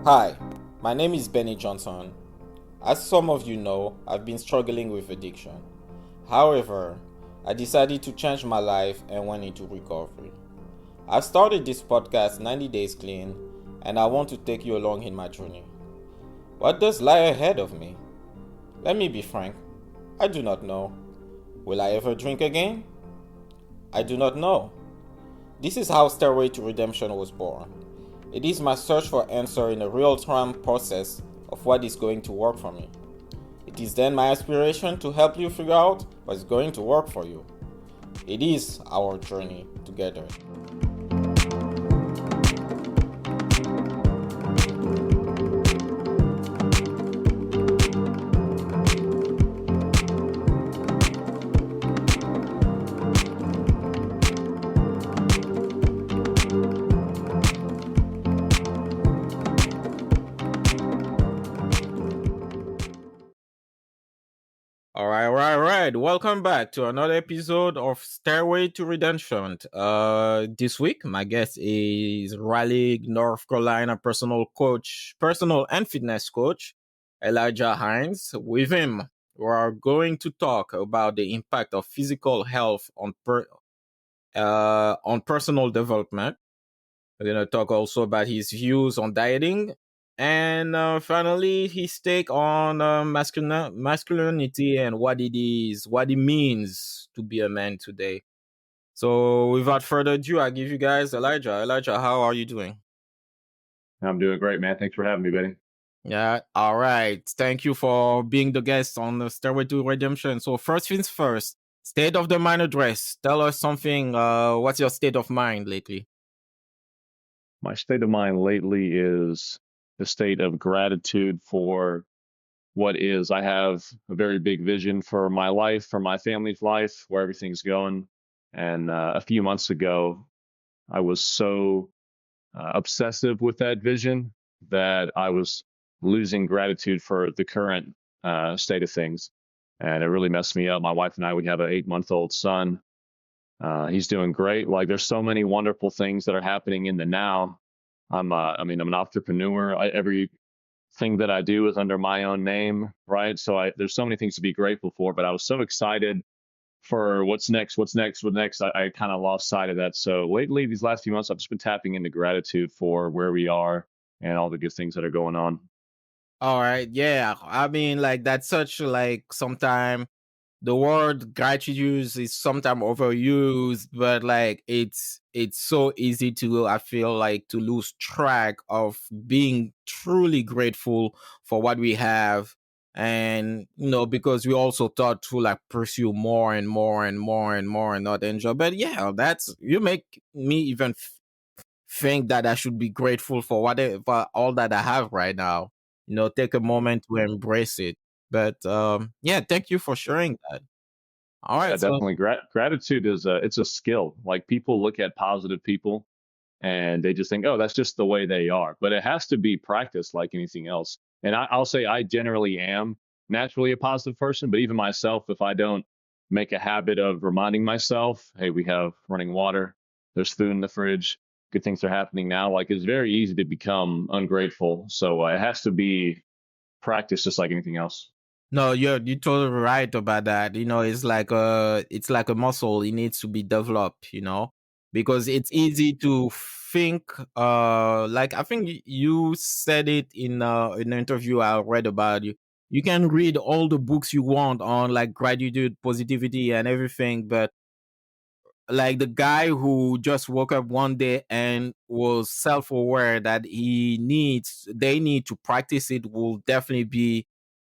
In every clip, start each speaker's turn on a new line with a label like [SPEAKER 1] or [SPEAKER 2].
[SPEAKER 1] Hi, my name is Benny Johnson. As some of you know, I've been struggling with addiction. However, I decided to change my life and went into recovery. I've started this podcast 90 Days Clean, and I want to take you along in my journey. What does lie ahead of me? Let me be frank, I do not know. Will I ever drink again? I do not know. This is how Stairway to Redemption was born. It is my search for answer in a real-time process of what is going to work for me. It is then my aspiration to help you figure out what's going to work for you. It is our journey together. All right. Welcome back to another episode of Stairway to Redemption. This week, my guest is Raleigh, North Carolina personal and fitness coach, Elijah Hines. With him, we are going to talk about the impact of physical health on personal development. We're going to talk also about his views on dieting. And finally, his take on masculinity and what it means to be a man today. So, without further ado, I give you guys Elijah. Elijah, how are you doing?
[SPEAKER 2] I'm doing great, man. Thanks for having me, Benny.
[SPEAKER 1] Yeah, all right. Thank you for being the guest on the Stairway to Redemption. So, first things first, state of the mind address. Tell us something. What's your state of mind lately?
[SPEAKER 2] My state of mind lately is the state of gratitude for what is. I have a very big vision for my life, for my family's life, where everything's going. And a few months ago, I was so obsessive with that vision that I was losing gratitude for the current state of things. And it really messed me up. My wife and I, we have an 8-month-old son. He's doing great. Like there's so many wonderful things that are happening in the now. I'm an entrepreneur. Everything that I do is under my own name, right? There's so many things to be grateful for. But I was so excited for what's next, what's next, what's next. I kind of lost sight of that. So lately, these last few months, I've just been tapping into gratitude for where we are and all the good things that are going on.
[SPEAKER 1] All right. Yeah. I mean, like, that's such like sometime the word gratitude is sometimes overused, but like it's so easy to I feel like to lose track of being truly grateful for what we have. And because we also thought to like pursue more and more and more and more and not enjoy. But yeah, that's you make me even think that I should be grateful for whatever all that I have right now. Take a moment to embrace it. But yeah, thank you for sharing that. All
[SPEAKER 2] Yeah,
[SPEAKER 1] right. So,
[SPEAKER 2] definitely. Gratitude is it's a skill. Like people look at positive people and they just think, oh, that's just the way they are. But it has to be practiced like anything else. And I'll say I generally am naturally a positive person, but even myself, if I don't make a habit of reminding myself, hey, we have running water, there's food in the fridge, good things are happening now, like it's very easy to become ungrateful. So it has to be practiced just like anything else.
[SPEAKER 1] no, you're totally right about that. It's like a muscle. It needs to be developed. Because it's easy to think. Like I think you said it in an interview I read about you. You can read all the books you want on like gratitude, positivity, and everything, but like the guy who just woke up one day and was self-aware that they need to practice it will definitely be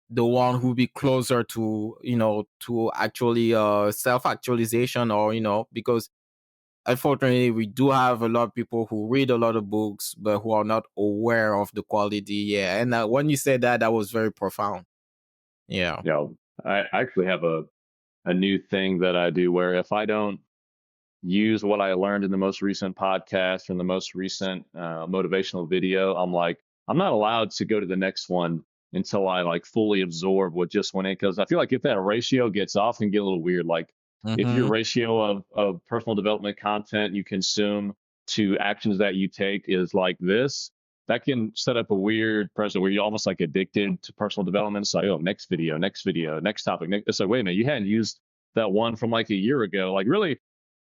[SPEAKER 1] the one who be closer to actually self-actualization, or because unfortunately we do have a lot of people who read a lot of books but who are not aware of the quality. Yeah, and when you said that was very profound. Yeah.
[SPEAKER 2] You know, I actually have a new thing that I do where if I don't use what I learned in the most recent podcast and the most recent motivational video, I'm like, I'm not allowed to go to the next one until I like fully absorb what just went in. Because I feel like if that ratio gets off and get a little weird, like if your
[SPEAKER 1] Mm-hmm.
[SPEAKER 2] ratio of personal development content you consume to actions that you take is like this, that can set up a weird precedent where you're almost like addicted to personal development. It's like, oh, next video, next video, next topic. It's like, wait a minute, you hadn't used that one from like a year ago. Like, really,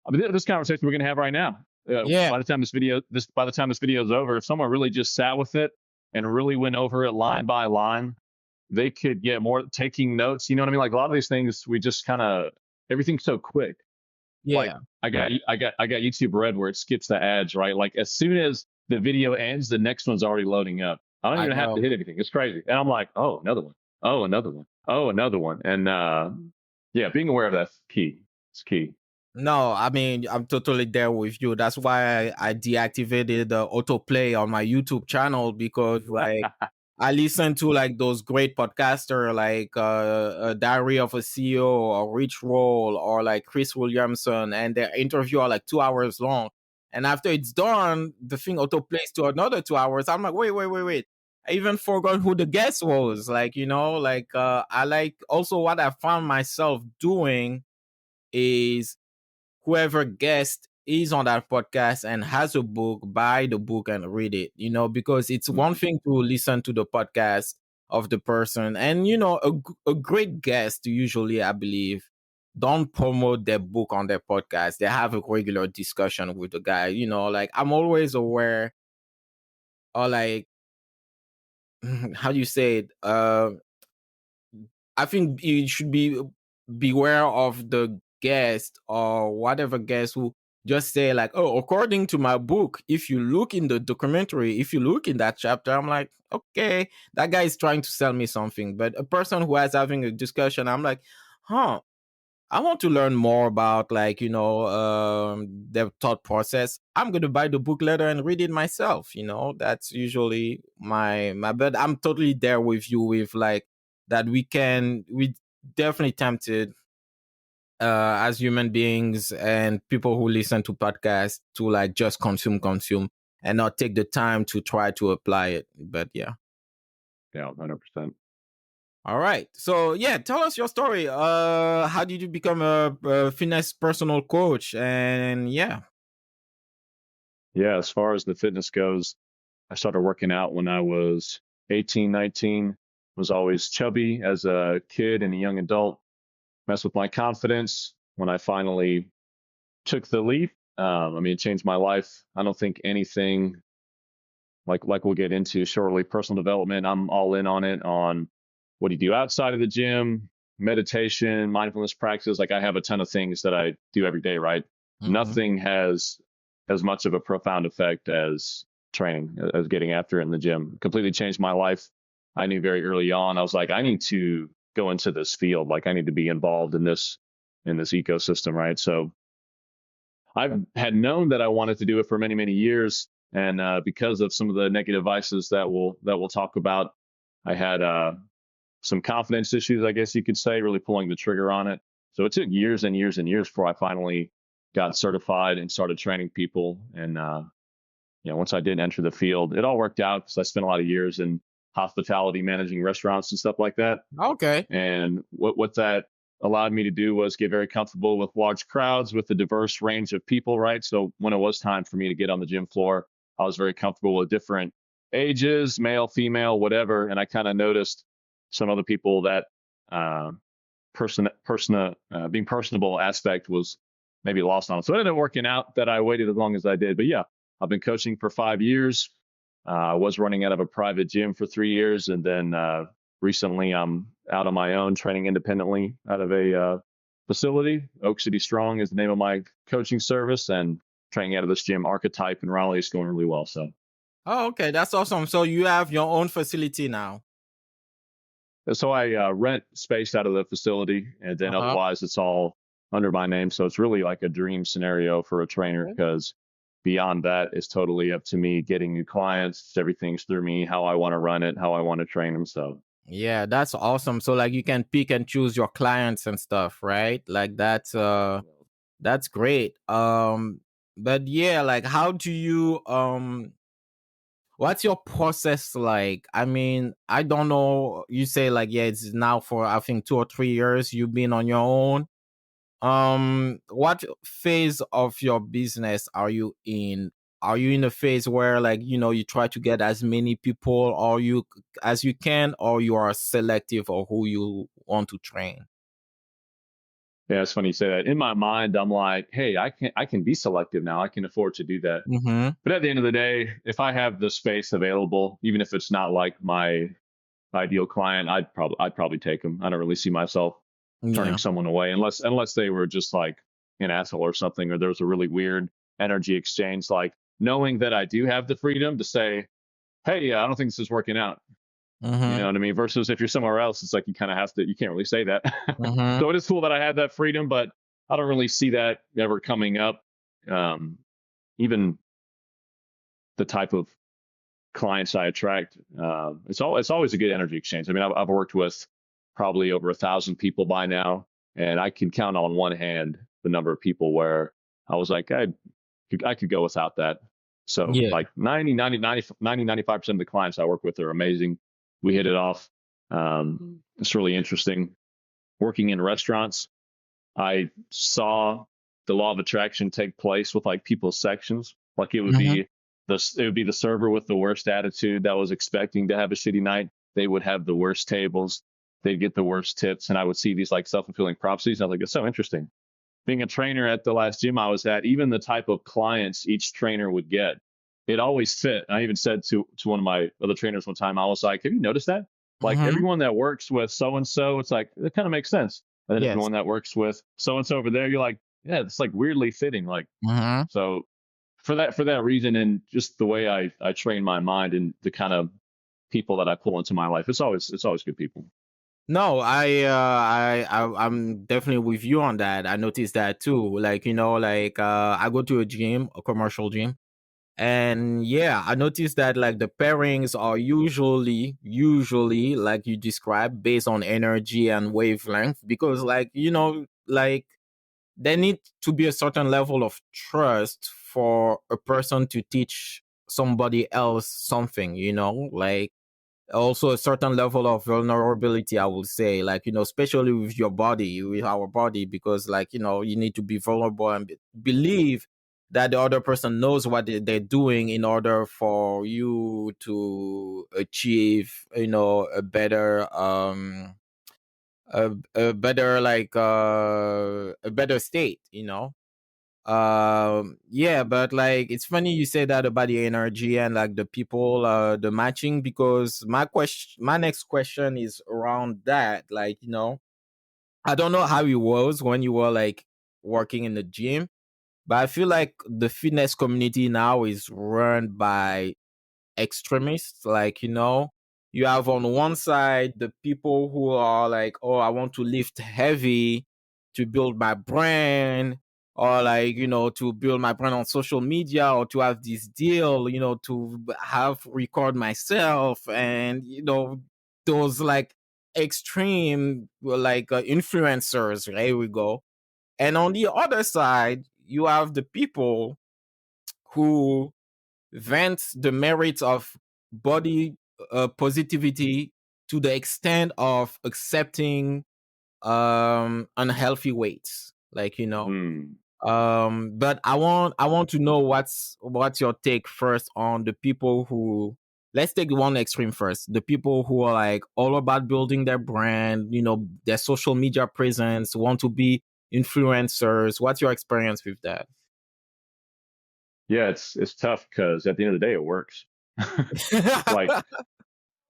[SPEAKER 2] I mean, this conversation we're going to have right now.
[SPEAKER 1] Yeah,
[SPEAKER 2] By the time this video is over, if someone really just sat with it and really went over it line by line, they could get more taking notes. You know what I mean? Like a lot of these things, we just kind of everything's so quick. Like
[SPEAKER 1] yeah,
[SPEAKER 2] I got YouTube Red where it skips the ads, right? Like as soon as the video ends, the next one's already loading up. I don't
[SPEAKER 1] I
[SPEAKER 2] even have to
[SPEAKER 1] know.
[SPEAKER 2] hit anything. It's crazy. And I'm like, oh, another one. Oh, another one. Oh, another one. And yeah, being aware of that's key. It's key.
[SPEAKER 1] No, I mean, I'm totally there with you. That's why I deactivated the autoplay on my YouTube channel because, like, I listen to like those great podcaster like Diary of a CEO or Rich Roll or like Chris Williamson, and their interview are like 2 hours long. And after it's done, the thing autoplays to another 2 hours. I'm like, wait. I even forgot who the guest was. Like, like I like also what I found myself doing is whoever guest is on that podcast and has a book, buy the book and read it, because it's one
[SPEAKER 2] Mhm.
[SPEAKER 1] thing to listen to the podcast of the person. And, a great guest, usually, I believe, don't promote their book on their podcast. They have a regular discussion with the guy, like I'm always aware or like, how do you say it? I think you should be beware of the guest or whatever guest who just say like, "Oh, according to my book, if you look in the documentary, if you look in that chapter," I'm like, "Okay, that guy is trying to sell me something." But a person who is having a discussion, I'm like, "Huh, I want to learn more about like their thought process. I'm gonna buy the book later and read it myself. That's usually my. But I'm totally there with you with like that. We definitely tempted as human beings and people who listen to podcasts to like just consume, and not take the time to try to apply it. But yeah.
[SPEAKER 2] Yeah, 100%.
[SPEAKER 1] All right. So yeah, tell us your story. How did you become a fitness personal coach? And yeah.
[SPEAKER 2] Yeah, as far as the fitness goes, I started working out when I was 18, 19. Was always chubby as a kid and a young adult. Messed with my confidence when I finally took the leap. I mean, it changed my life. I don't think anything like we'll get into shortly. Personal development, I'm all in on it. On what do you do outside of the gym, meditation, mindfulness practices. Like I have a ton of things that I do every day. Right,
[SPEAKER 1] Hmm.
[SPEAKER 2] nothing has as much of a profound effect as training, as getting after it in the gym. Completely changed my life. I knew very early on. I was like, I need to go into this field. Like I need to be involved in this ecosystem. Right, so I've had known that I wanted to do it for many, many years, and because of some of the negative vices that we'll talk about, I had some confidence issues, I guess you could say, really pulling the trigger on it. So it took years and years and years before I finally got certified and started training people. And once I did enter the field, it all worked out because I spent a lot of years in hospitality, managing restaurants and stuff like that.
[SPEAKER 1] Okay.
[SPEAKER 2] And what that allowed me to do was get very comfortable with large crowds, with a diverse range of people, right? So when it was time for me to get on the gym floor, I was very comfortable with different ages, male, female, whatever. And I kind of noticed some other people that uh, being personable aspect was maybe lost on them. So it ended up working out that I waited as long as I did. But yeah, I've been coaching for 5 years. I was running out of a private gym for 3 years, and then recently I'm out on my own, training independently out of a facility. Oak City Strong is the name of my coaching service, and training out of this gym, Archetype in Raleigh, is going really well.
[SPEAKER 1] Oh, okay. That's awesome. So you have your own facility now.
[SPEAKER 2] So I rent space out of the facility, and then
[SPEAKER 1] Uh-huh.
[SPEAKER 2] otherwise it's all under my name. So it's really like a dream scenario for a trainer because beyond that, it's totally up to me getting new clients. Everything's through me, how I want to run it, how I want to train them. So
[SPEAKER 1] Yeah, that's awesome. So like you can pick and choose your clients and stuff, right? Like that's great. But yeah, like how do you what's your process like? I mean, I don't know. You say like yeah, it's now for I think 2 or 3 years you've been on your own. What phase of your business are you in? are you in a phase where like, you try to get as many people or you as you can, or you are selective of who you want to train?
[SPEAKER 2] Yeah, it's funny you say that. In my mind, I'm like, hey, I can be selective now. I can afford to do that.
[SPEAKER 1] Mhm.
[SPEAKER 2] But at the end of the day, if I have the space available, even if it's not like my ideal client, I'd probably take them. I don't really see myself turning
[SPEAKER 1] Yeah.
[SPEAKER 2] someone away unless they were just like an asshole or something, or there was a really weird energy exchange. Like knowing that I do have the freedom to say, hey, yeah, I don't think this is working out. You know
[SPEAKER 1] Mhm.
[SPEAKER 2] what I mean? Versus if you're somewhere else, it's like you kind of have to. You can't really say that.
[SPEAKER 1] Mhm.
[SPEAKER 2] So it is cool that I had that freedom, but I don't really see that ever coming up. Um, Even the type of clients I attract, it's always a good energy exchange. I mean, I've worked with probably over 1,000 people by now, and I can count on one hand the number of people where I was like, I could go without that. So
[SPEAKER 1] Yeah.
[SPEAKER 2] like 95% of the clients I work with are amazing. We hit it off. It's really interesting. Working in restaurants, I saw the law of attraction take place with like people's sections. Like
[SPEAKER 1] Mhm.
[SPEAKER 2] it would be the server with the worst attitude that was expecting to have a shitty night. They would have the worst tables. They'd get the worst tips, and I would see these like self-fulfilling prophecies. And I was like, it's so interesting. Being a trainer at the last gym I was at, even the type of clients each trainer would get, it always fit. I even said to one of my other trainers one time, I was like, have you noticed that? Like
[SPEAKER 1] Mhm.
[SPEAKER 2] everyone that works with so and so, it's like it kind of makes sense. And then
[SPEAKER 1] Yes.
[SPEAKER 2] everyone that works with so and so over there, you're like, yeah, it's like weirdly fitting. Like
[SPEAKER 1] Mhm.
[SPEAKER 2] so for that reason, and just the way I train my mind and the kind of people that I pull into my life, it's always good people.
[SPEAKER 1] No, I'm definitely with you on that. I noticed that too. Like, like I go to a gym, a commercial gym, and yeah, I noticed that like the pairings are usually like you described based on energy and wavelength because like, like there need to be a certain level of trust for a person to teach somebody else something, like also a certain level of vulnerability, I would say, like, especially with your body, with our body, because like, you need to be vulnerable and believe that the other person knows what they're doing in order for you to achieve, a better like a better state, yeah, but like it's funny you say that about the energy and like the people, the matching, because my next question is around that. Like, I don't know how it was when you were like working in the gym, but I feel like the fitness community now is run by extremists. Like, you have on one side the people who are like, oh, I want to lift heavy to build my brand, or like, to build my brand on social media, or to have this deal, to have record myself, and, those like extreme, like influencers, right? We go. And on the other side, you have the people who vent the merits of body positivity to the extent of accepting unhealthy weights, like,
[SPEAKER 2] Hmm.
[SPEAKER 1] but I want to know what's your take first on the people who, let's take one extreme first, the people who are like all about building their brand, their social media presence, want to be influencers. What's your experience with that?
[SPEAKER 2] Yeah, it's tough because at the end of the day, it works. Like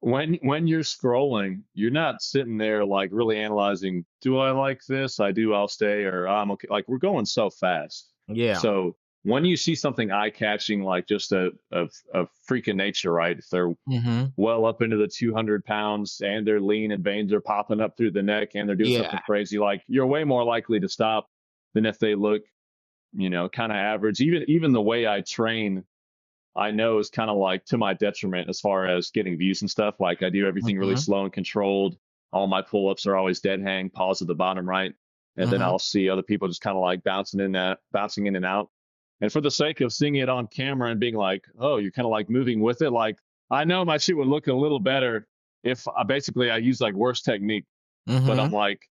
[SPEAKER 2] when you're scrolling, you're not sitting there like really analyzing, do I like this? I do, I'll stay, or I'm okay. Like we're going so fast.
[SPEAKER 1] Yeah.
[SPEAKER 2] So when you see something eye catching, like just a freak of nature, right? If they're
[SPEAKER 1] Mm-hmm.
[SPEAKER 2] well up into the 200 pounds and they're lean and veins are popping up through the neck and they're doing
[SPEAKER 1] Yeah.
[SPEAKER 2] something crazy, like you're way more likely to stop than if they look, kind of average. Even the way I train, I know is kind of like to my detriment as far as getting views and stuff. Like I do everything really
[SPEAKER 1] Mm-hmm.
[SPEAKER 2] slow and controlled. All my pull ups are always dead hang, pause at the bottom right. And then
[SPEAKER 1] Mm-hmm.
[SPEAKER 2] I'll see other people just kind of like bouncing in and out. And for the sake of seeing it on camera and being like, oh, you're kind of like moving with it. Like I know my shit would look a little better if I use like worse technique, but I'm
[SPEAKER 1] Mm-hmm.
[SPEAKER 2] like,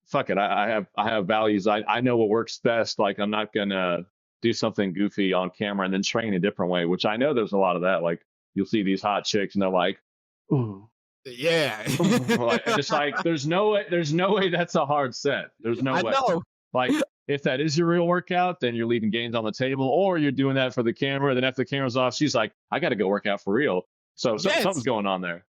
[SPEAKER 2] fuck it. I have values. I know what works best. Like I'm not gonna do something goofy on camera and then train a different way, which I know there's a lot of that. Like you'll see these hot chicks and they're like, ooh,
[SPEAKER 1] Yeah.
[SPEAKER 2] ooh, like, and it's like, there's no way that's a hard set. There's no
[SPEAKER 1] I
[SPEAKER 2] way.
[SPEAKER 1] know.
[SPEAKER 2] Like, if that is your real workout, then you're leaving gains on the table, or you're doing that for the camera. Then after the camera's off, she's like, I got to go work out for real. So something's
[SPEAKER 1] Yes.
[SPEAKER 2] going on there.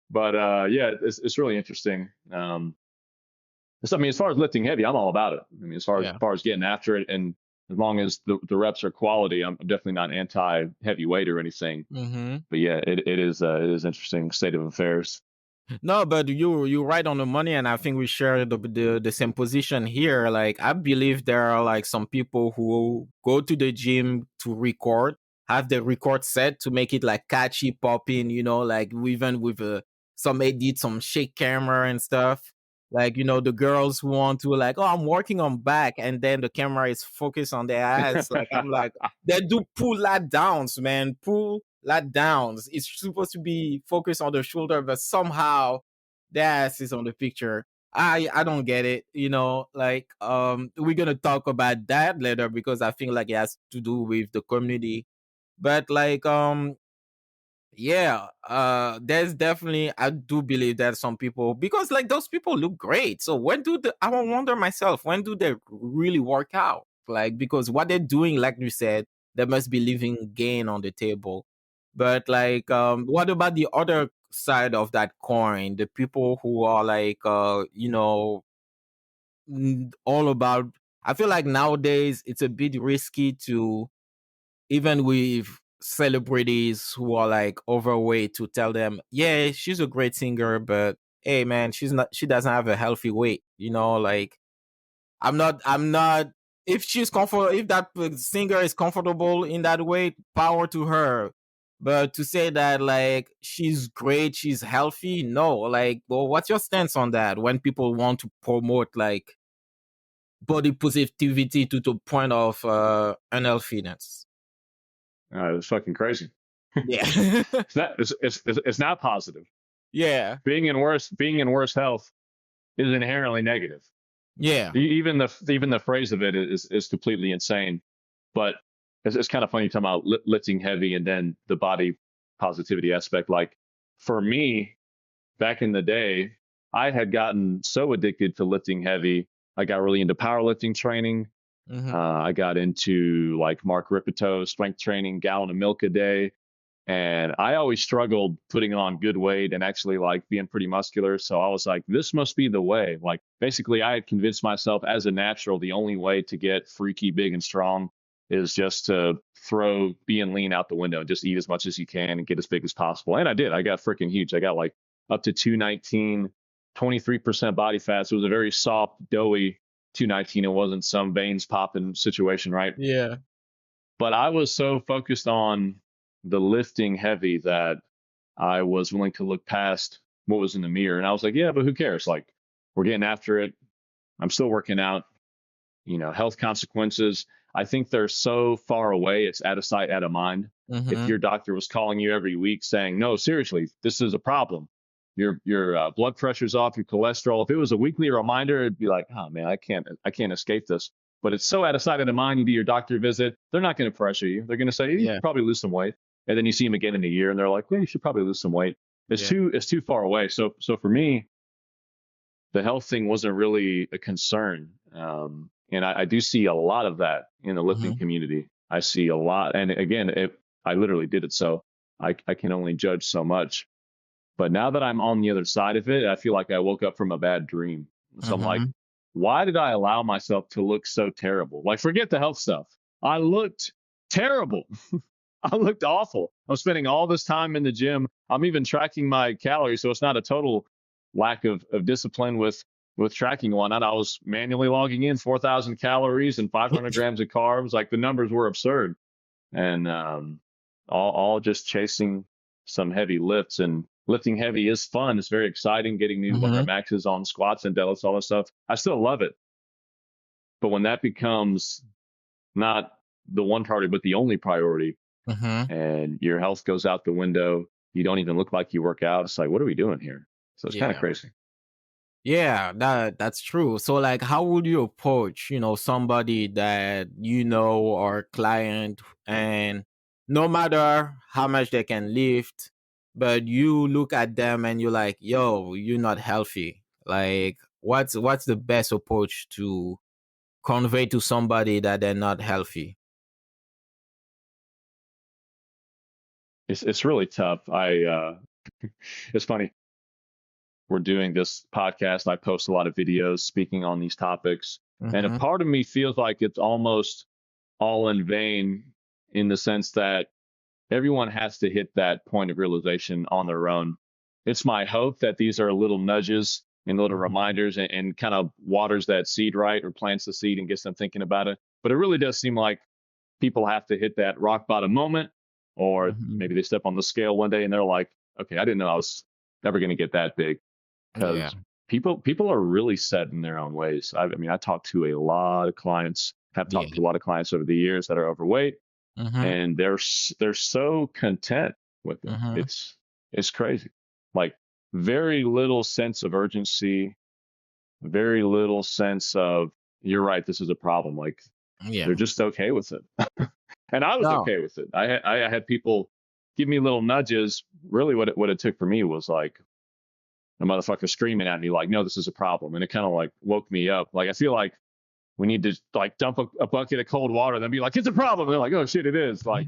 [SPEAKER 2] But yeah, it's really interesting. So, I mean, as far as lifting heavy, I'm all about it. I mean,
[SPEAKER 1] Yeah.
[SPEAKER 2] as far as getting after it, and as long as the reps are quality, I'm definitely not anti heavyweight or anything.
[SPEAKER 1] Mhm.
[SPEAKER 2] But yeah, it is interesting state of affairs.
[SPEAKER 1] No, but you're right on the money, and I think we share the same position here. Like, I believe there are like some people who go to the gym to record, have the record set to make it like catchy, popping. Like even with some edit, some shake camera and stuff. Like the girls who want to like, oh, I'm working on back, and then the camera is focused on their ass. Like I'm like, they do pull lat downs, man. Pull lat downs. It's supposed to be focused on the shoulder, but somehow the ass is on the picture. I don't get it. Like we're gonna talk about that later because I think like it has to do with the community. But like yeah, there's definitely I do believe that some people because like those people look great. So I wonder myself, when do they really work out? Like because what they're doing, like you said, they must be leaving gain on the table. But like what about the other side of that coin? The people who are like all about I feel like nowadays it's a bit risky to even with celebrities who are like overweight to tell them, yeah, she's a great singer, but hey man, she doesn't have a healthy weight. Like I'm not if she's comfortable if that singer is comfortable in that weight, power to her. But to say that like she's great, she's healthy, no, like well, what's your stance on that when people want to promote like body positivity to the point of unhealthiness?
[SPEAKER 2] It's fucking crazy.
[SPEAKER 1] Yeah.
[SPEAKER 2] It's not positive.
[SPEAKER 1] Yeah.
[SPEAKER 2] Being in worse health is inherently negative.
[SPEAKER 1] Yeah.
[SPEAKER 2] Even the phrase of it is completely insane. But it's kind of funny talking about lifting heavy and then the body positivity aspect. Like for me, back in the day, I had gotten so addicted to lifting heavy. I got really into powerlifting training.
[SPEAKER 1] Mhm.
[SPEAKER 2] I got into like Mark Ripito strength training, gallon of milk a day. And I always struggled putting on good weight and actually like being pretty muscular. So I was like, this must be the way. Like basically, I had convinced myself as a natural, the only way to get freaky, big, and strong is just to throw being lean out the window and just eat as much as you can and get as big as possible. And I did. I got freaking huge. I got like up to 219, 23% body fat. So it was a very soft, doughy 219. It wasn't some veins popping situation, right?
[SPEAKER 1] Yeah.
[SPEAKER 2] But I was so focused on the lifting heavy that I was willing to look past what was in the mirror. And I was like, yeah, but who cares? Like, we're getting after it. I'm still working out, health consequences. I think they're so far away. It's out of sight, out of mind. If
[SPEAKER 1] Mhm.
[SPEAKER 2] your doctor was calling you every week saying, no, seriously, this is a problem. Your blood pressure's off, your cholesterol. If it was a weekly reminder, it'd be like, oh man, I can't escape this. But it's so out of sight, out of mind. You do your doctor visit, they're not going to pressure you. They're going to say you
[SPEAKER 1] Yeah.
[SPEAKER 2] should probably lose some weight, and then you see them again in a year, and they're like, well, you should probably lose some weight.
[SPEAKER 1] Yeah.
[SPEAKER 2] It's too far away. So for me, the health thing wasn't really a concern. And I do see a lot of that in the lifting
[SPEAKER 1] Mhm.
[SPEAKER 2] community. I see a lot, and again, I literally did it, so I can only judge so much. But now that I'm on the other side of it, I feel like I woke up from a bad dream. So I'm like,
[SPEAKER 1] Mhm.
[SPEAKER 2] why did I allow myself to look so terrible? Like, forget the health stuff. I looked terrible. I looked awful. I'm spending all this time in the gym. I'm even tracking my calories, so it's not a total lack of discipline with tracking one. And I was manually logging in 4,000 calories and 500 grams of carbs. Like the numbers were absurd, and all just chasing some heavy lifts. And lifting heavy is fun. It's very exciting. Getting new 100
[SPEAKER 1] Mhm.
[SPEAKER 2] maxes on squats and deadlifts, all that stuff. I still love it. But when that becomes not the one priority, but the only priority,
[SPEAKER 1] Mhm.
[SPEAKER 2] and your health goes out the window, you don't even look like you work out. It's like, what are we doing here? So it's kind of
[SPEAKER 1] Yeah.
[SPEAKER 2] crazy.
[SPEAKER 1] Yeah, that's true. So like how would you approach, somebody that or client, and no matter how much they can lift, but you look at them and you're like, yo, you're not healthy. Like what's the best approach to convey to somebody that they're not healthy?
[SPEAKER 2] It's really tough. It's funny. We're doing this podcast. I post a lot of videos speaking on these topics, and a
[SPEAKER 1] Mm-hmm.
[SPEAKER 2] part of me feels like it's almost all in vain in the sense that everyone has to hit that point of realization on their own. It's my hope that these are little nudges and little reminders and kind of waters that seed right or plants the seed and gets them thinking about it. But it really does seem like people have to hit that rock bottom moment, or
[SPEAKER 1] Mm-hmm.
[SPEAKER 2] maybe they step on the scale one day and they're like, okay, I didn't know I was never going to get that big,
[SPEAKER 1] Yeah.
[SPEAKER 2] because people are really set in their own ways. I mean, I talk to a lot of clients, have talked
[SPEAKER 1] Yeah.
[SPEAKER 2] to a lot of clients over the years that are overweight,
[SPEAKER 1] Mm-hmm.
[SPEAKER 2] and they're so content with it.
[SPEAKER 1] Mm-hmm.
[SPEAKER 2] It's crazy. Like, very little sense of urgency, very little sense of, you're right, this is a problem. Like, they're
[SPEAKER 1] Yeah.
[SPEAKER 2] just okay with it. And I was
[SPEAKER 1] No.
[SPEAKER 2] okay with it. I had people give me little nudges. Really, what it took for me was like a motherfucker screaming at me like, no, this is a problem. And it kind of like woke me up. Like, I feel like we need to like dump a bucket of cold water and then be like, it's a problem. And they're like, oh shit, it is. Like,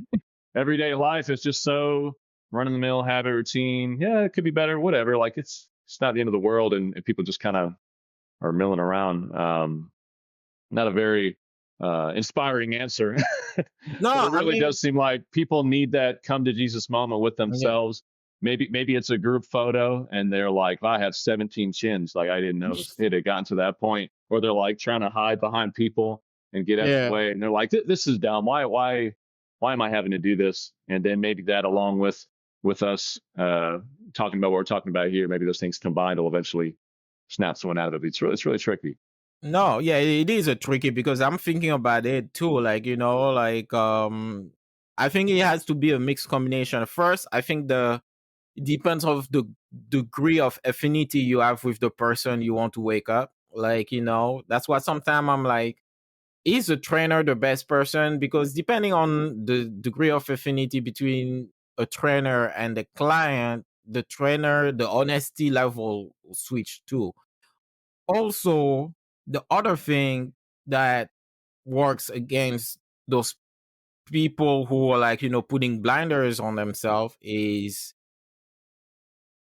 [SPEAKER 2] everyday life is just so run of the mill habit routine. Yeah, it could be better, whatever. Like, it's not the end of the world. And people just kind of are milling around. Not a very inspiring answer,
[SPEAKER 1] No,
[SPEAKER 2] but it
[SPEAKER 1] I
[SPEAKER 2] really
[SPEAKER 1] mean,
[SPEAKER 2] does seem like people need that come to Jesus moment with
[SPEAKER 1] yeah.
[SPEAKER 2] themselves. Maybe it's a group photo and they're like, well, I have 17 chins. Like, I didn't know it had gotten to that point. Or they're like trying to hide behind people and get out of the
[SPEAKER 1] Yeah.
[SPEAKER 2] way. And they're like, this is dumb. Why am I having to do this? And then maybe that, along with us talking about what we're talking about here, maybe those things combined will eventually snap someone out of it. It's really tricky.
[SPEAKER 1] No, yeah, it is a tricky because I'm thinking about it too. Like, I think it has to be a mixed combination. First, I think it depends of the degree of affinity you have with the person you want to wake up. Like, that's why sometimes I'm like, is a trainer the best person? Because depending on the degree of affinity between a trainer and the client, the trainer, the honesty level will switch too. Also, the other thing that works against those people who are like, putting blinders on themselves is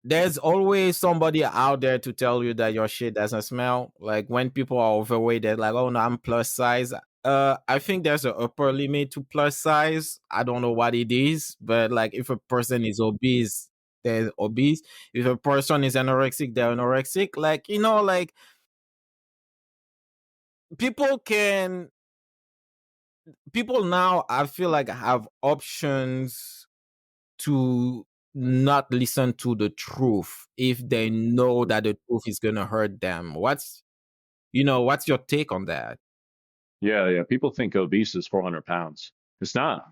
[SPEAKER 1] there's always somebody out there to tell you that your shit doesn't smell. Like when people are overweight, they're like, oh no, I'm plus size. I think there's an upper limit to plus size. I don't know what it is, but like if a person is obese, they're obese. If a person is anorexic, they're anorexic. Like, like people can people now I feel like have options to not listen to the truth if they know that the truth is gonna hurt them. What's your take on that?
[SPEAKER 2] Yeah, yeah. People think obese is 400 pounds. It's not.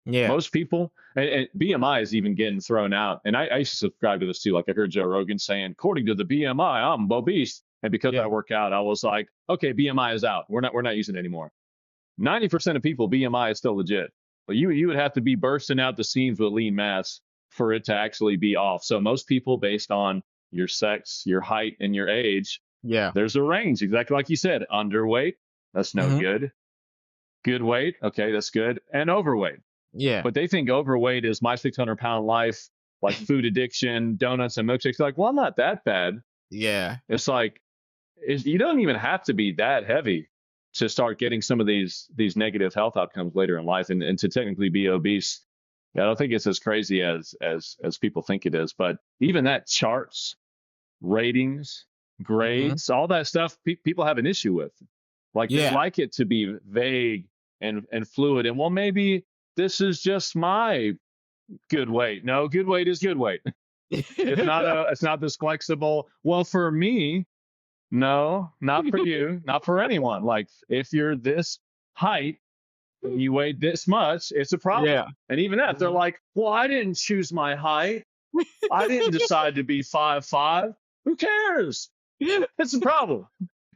[SPEAKER 1] Yeah,
[SPEAKER 2] Most people, and BMI is even getting thrown out. And I used to subscribe to this too. Like, I heard Joe Rogan saying, according to the BMI, I'm obese. And because
[SPEAKER 1] yeah.
[SPEAKER 2] I work out, I was like, okay, BMI is out. We're not using it anymore. 90% of people, BMI is still legit. But you would have to be bursting out the seams with lean mass for it to actually be off. So most people, based on your sex, your height, and your age,
[SPEAKER 1] Yeah.
[SPEAKER 2] there's a range, exactly like you said. Underweight, that's no
[SPEAKER 1] Mhm.
[SPEAKER 2] good. Good weight, okay, that's good. And overweight.
[SPEAKER 1] Yeah.
[SPEAKER 2] But they think overweight is my 600-pound life, like food addiction, donuts, and milkshakes. Like, well, I'm not that bad.
[SPEAKER 1] Yeah.
[SPEAKER 2] It's like, you don't even have to be that heavy to start getting some of these negative health outcomes later in life, and to technically be obese. I don't think it's as crazy as people think it is. But even that, charts, ratings,
[SPEAKER 1] Mhm.
[SPEAKER 2] grades, all that stuff, people have an issue with. Like, they
[SPEAKER 1] Yeah.
[SPEAKER 2] like it to be vague and fluid. And, well, maybe this is just my good weight. No, good weight is good weight. It's not this flexible. Well, for me, no, not for you, not for anyone. Like, if you're this height, you weigh this much, it's a problem.
[SPEAKER 1] Yeah.
[SPEAKER 2] And even that, they're
[SPEAKER 1] Mhm.
[SPEAKER 2] like, well, I didn't choose my height. I didn't decide to be 5'5". Who cares? It's a problem.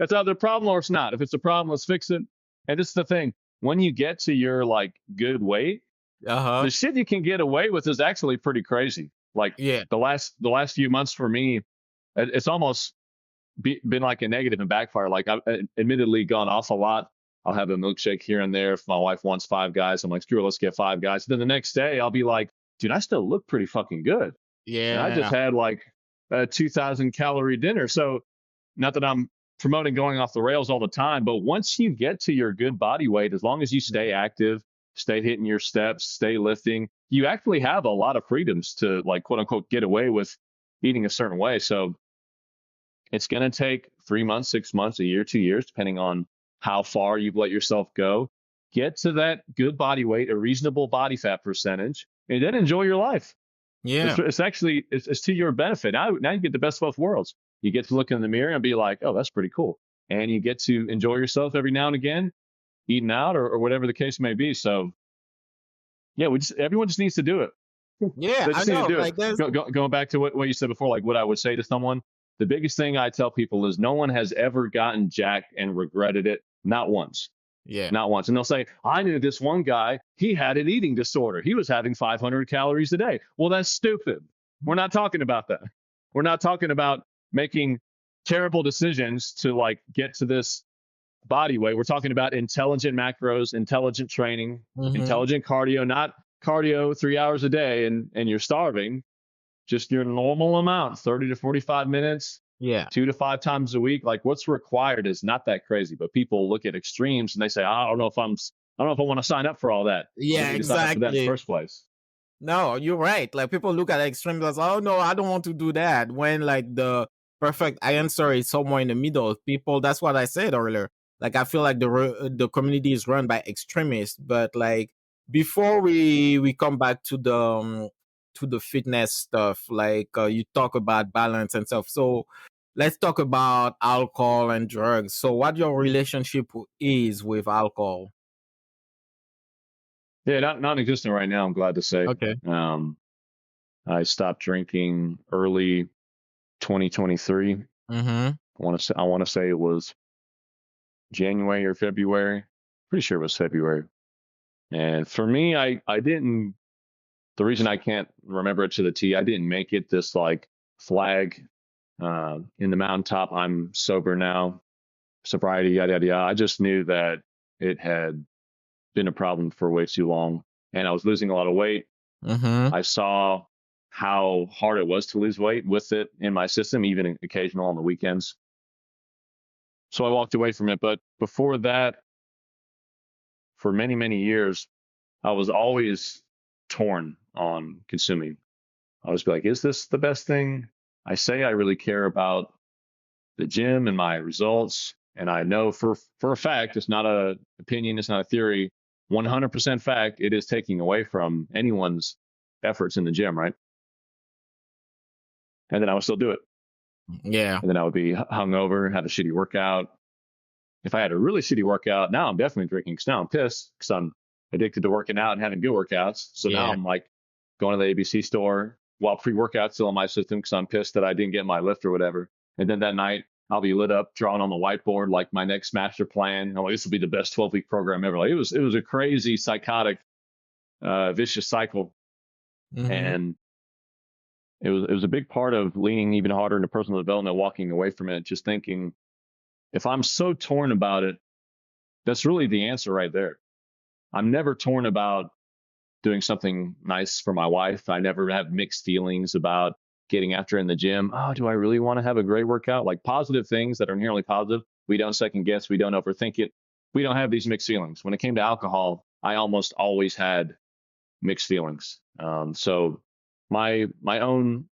[SPEAKER 2] It's either a problem or it's not. If it's a problem, let's fix it. And this is the thing. When you get to your like good weight,
[SPEAKER 1] Uh-huh.
[SPEAKER 2] the shit you can get away with is actually pretty crazy. Like
[SPEAKER 1] Yeah.
[SPEAKER 2] the last few months for me, it's almost been like a negative and backfire. Like I've admittedly gone off a lot. I'll have a milkshake here and there. If my wife wants five guys, I'm like, screw it, let's get five guys. Then the next day, I'll be like, dude, I still look pretty fucking good. And I just
[SPEAKER 1] Yeah.
[SPEAKER 2] had like a 2,000 calorie dinner. So not that I'm promoting going off the rails all the time, but once you get to your good body weight, as long as you stay active, stay hitting your steps, stay lifting, you actually have a lot of freedoms to like quote unquote get away with eating a certain way. So it's going to take 3 months, 6 months, a year, 2 years, depending on how far you've let yourself go. Get to that good body weight, a reasonable body fat percentage, and then enjoy your life. It's,
[SPEAKER 1] Yeah.
[SPEAKER 2] it's actually it's to your benefit. Now you get the best of both worlds. You get to look in the mirror and be like, oh, that's pretty cool. And you get to enjoy yourself every now and again, eating out or whatever the case may be. So yeah, everyone just needs to do it.
[SPEAKER 1] Yeah,
[SPEAKER 2] They
[SPEAKER 1] I
[SPEAKER 2] just need to
[SPEAKER 1] know.
[SPEAKER 2] do it.
[SPEAKER 1] Like there's
[SPEAKER 2] Going back to what you said before, like what I would say to someone, the biggest thing I tell people is no one has ever gotten jacked and regretted it. Not once.
[SPEAKER 1] yeah.
[SPEAKER 2] Not once. And they'll say, I knew this one guy, he had an eating disorder. He was having 500 calories a day. Well, that's stupid. We're not talking about that. We're not talking about making terrible decisions to like get to this body weight. We're talking about intelligent macros, intelligent training,
[SPEAKER 1] Mhm.
[SPEAKER 2] intelligent cardio, not cardio 3 hours a day and you're starving, just your normal amount, 30 to 45 minutes,
[SPEAKER 1] Yeah.
[SPEAKER 2] 2 to 5 times a week. Like what's required is not that crazy, but people look at extremes and they say, I don't know if I want to sign up for all that. But
[SPEAKER 1] Yeah,
[SPEAKER 2] then you sign up for that in the
[SPEAKER 1] exactly.
[SPEAKER 2] first place.
[SPEAKER 1] No, you're right. Like people look at extreme as, oh no, I don't want to do that. When like the perfect answer is somewhere in the middle. People, that's what I said earlier. Like I feel like the community is run by extremists. But like before we come back to the fitness stuff, like you talk about balance and stuff. So let's talk about alcohol and drugs. So what your relationship is with alcohol?
[SPEAKER 2] Yeah, not non-existent right now. I'm glad to say.
[SPEAKER 1] Okay.
[SPEAKER 2] Um, I stopped drinking early 2023.
[SPEAKER 1] Mm-hmm.
[SPEAKER 2] I want to say it was January or February. Pretty sure it was February. And for me, I didn't. The reason I can't remember it to the T, I didn't make it this like flag in the mountaintop. I'm sober now, sobriety, yada yada yada. I just knew that it had been a problem for way too long, and I was losing a lot of weight.
[SPEAKER 1] Mm-hmm.
[SPEAKER 2] I saw how hard it was to lose weight with it in my system, even occasional on the weekends. So I walked away from it. But before that, for many, many years, I was always torn on consuming. I was like, is this the best thing? I say I really care about the gym and my results. And I know for a fact, it's not a opinion, it's not a theory, 100% fact, it is taking away from anyone's efforts in the gym, right? And then I would still do it.
[SPEAKER 1] Yeah.
[SPEAKER 2] And then I would be hungover, have a shitty workout. If I had a really shitty workout, now I'm definitely drinking because now I'm pissed because I'm addicted to working out and having good workouts. So now
[SPEAKER 1] Yeah.
[SPEAKER 2] I'm like going to the ABC store while pre-workout's still in my system because I'm pissed that I didn't get my lift or whatever. And then that night I'll be lit up, drawing on the whiteboard like my next master plan. I'm like, this will be the best 12-week program ever. Like it was a crazy, psychotic, vicious cycle.
[SPEAKER 1] Mm-hmm.
[SPEAKER 2] And it was a big part of leaning even harder into personal development, walking away from it, just thinking, if I'm so torn about it, that's really the answer right there. I'm never torn about doing something nice for my wife. I never have mixed feelings about getting after in the gym. Oh, do I really want to have a great workout? Like positive things that are inherently positive. We don't second guess. We don't overthink it. We don't have these mixed feelings. When it came to alcohol, I almost always had mixed feelings. So my own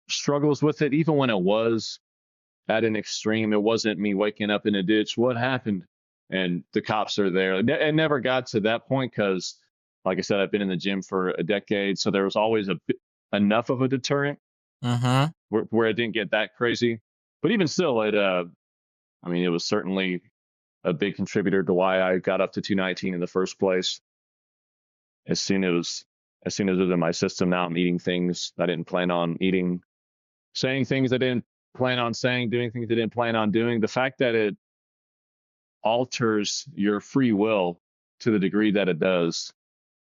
[SPEAKER 2] struggles with it, even when it was at an extreme. It wasn't me waking up in a ditch. What happened? And the cops are there. It never got to that point because, like I said, I've been in the gym for a decade, so there was always enough of a deterrent
[SPEAKER 1] Mm-hmm.
[SPEAKER 2] where it didn't get that crazy. But even still, I mean, it was certainly a big contributor to why I got up to 219 in the first place. As soon as as soon as it was in my system, now I'm eating things I didn't plan on eating, saying things I didn't plan on saying, doing things they didn't plan on doing. The fact that it alters your free will to the degree that it does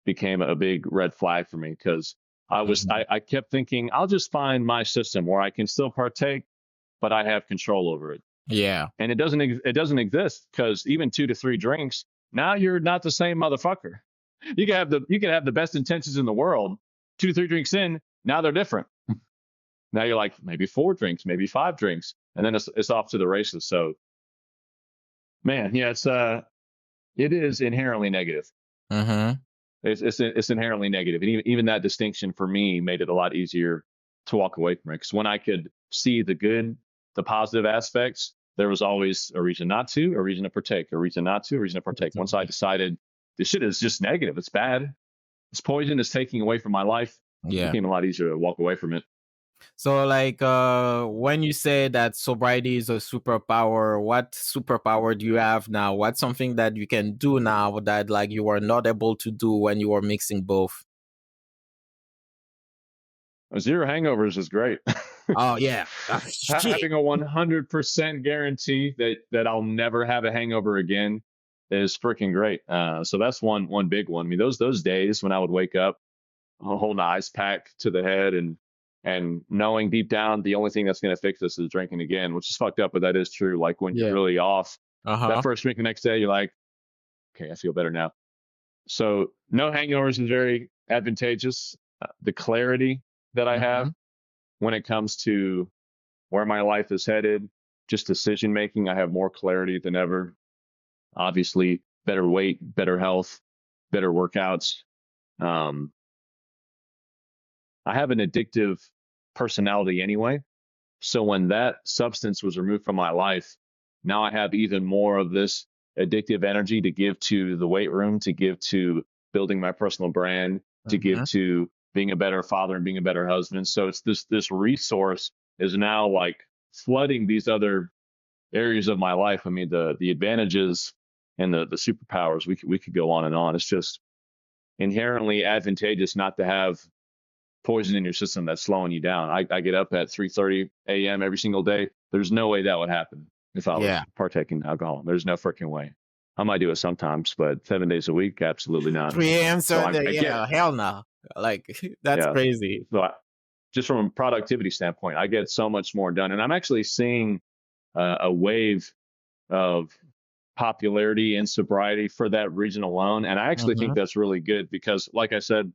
[SPEAKER 2] became a big red flag for me because
[SPEAKER 1] Mhm.
[SPEAKER 2] I kept thinking I'll just find my system where I can still partake, but I have control over it.
[SPEAKER 1] Yeah.
[SPEAKER 2] And it doesn't exist because even 2 to 3 drinks, now you're not the same motherfucker. You can have the best intentions in the world. 2 to 3 drinks in, now they're different. Now you're like maybe 4 drinks, maybe 5 drinks, and then it's off to the races. So man, yeah, it is inherently negative.
[SPEAKER 1] Mhm.
[SPEAKER 2] It's inherently negative, and even that distinction for me made it a lot easier to walk away from it. Because when I could see the good, the positive aspects, there was always a reason not to, a reason to partake, a reason not to, a reason to partake. Once I decided this shit is just negative, it's bad, it's poison, it's taking away from my life, it
[SPEAKER 1] Yeah.
[SPEAKER 2] became a lot easier to walk away from it.
[SPEAKER 1] So, like, when you say that sobriety is a superpower, what superpower do you have now? What's something that you can do now that, like, you were not able to do when you were mixing both?
[SPEAKER 2] Zero hangovers is great.
[SPEAKER 1] Oh yeah. Ah, shit.
[SPEAKER 2] Having a 100% guarantee that I'll never have a hangover again is freaking great. So that's one big one. I mean, those days when I would wake up holding an ice pack to the head and knowing deep down the only thing that's going to fix this is drinking again, which is fucked up, but that is true. Like when you're
[SPEAKER 1] Yeah.
[SPEAKER 2] really off,
[SPEAKER 1] Uh
[SPEAKER 2] that
[SPEAKER 1] huh.
[SPEAKER 2] first drink the next day, you're like, okay, I feel better now. So no hangovers is very advantageous. The clarity that I have
[SPEAKER 1] Mhm.
[SPEAKER 2] when it comes to where my life is headed, just decision making, I have more clarity than ever. Obviously, better weight, better health, better workouts. Um, I have an addictive personality anyway. So when that substance was removed from my life, now I have even more of this addictive energy to give to the weight room, to give to building my personal brand, to give
[SPEAKER 1] Mhm.
[SPEAKER 2] to being a better father and being a better husband. So it's this resource is now like flooding these other areas of my life. I mean, the advantages and the superpowers, we could go on and on. It's just inherently advantageous not to have poison in your system that's slowing you down. I get up at 3:30 a.m. every single day. There's no way that would happen if I
[SPEAKER 1] Yeah.
[SPEAKER 2] was partaking in alcohol. There's no freaking way. I might do it sometimes, but 7 days a week, absolutely not.
[SPEAKER 1] 3 a.m.
[SPEAKER 2] So
[SPEAKER 1] Sunday.
[SPEAKER 2] I get,
[SPEAKER 1] Yeah. Hell no. Like that's
[SPEAKER 2] yeah.
[SPEAKER 1] crazy.
[SPEAKER 2] So just from a productivity standpoint, I get so much more done, and I'm actually seeing a wave of popularity and sobriety for that region alone. And I actually think
[SPEAKER 1] Mhm.
[SPEAKER 2] that's really good because, like I said,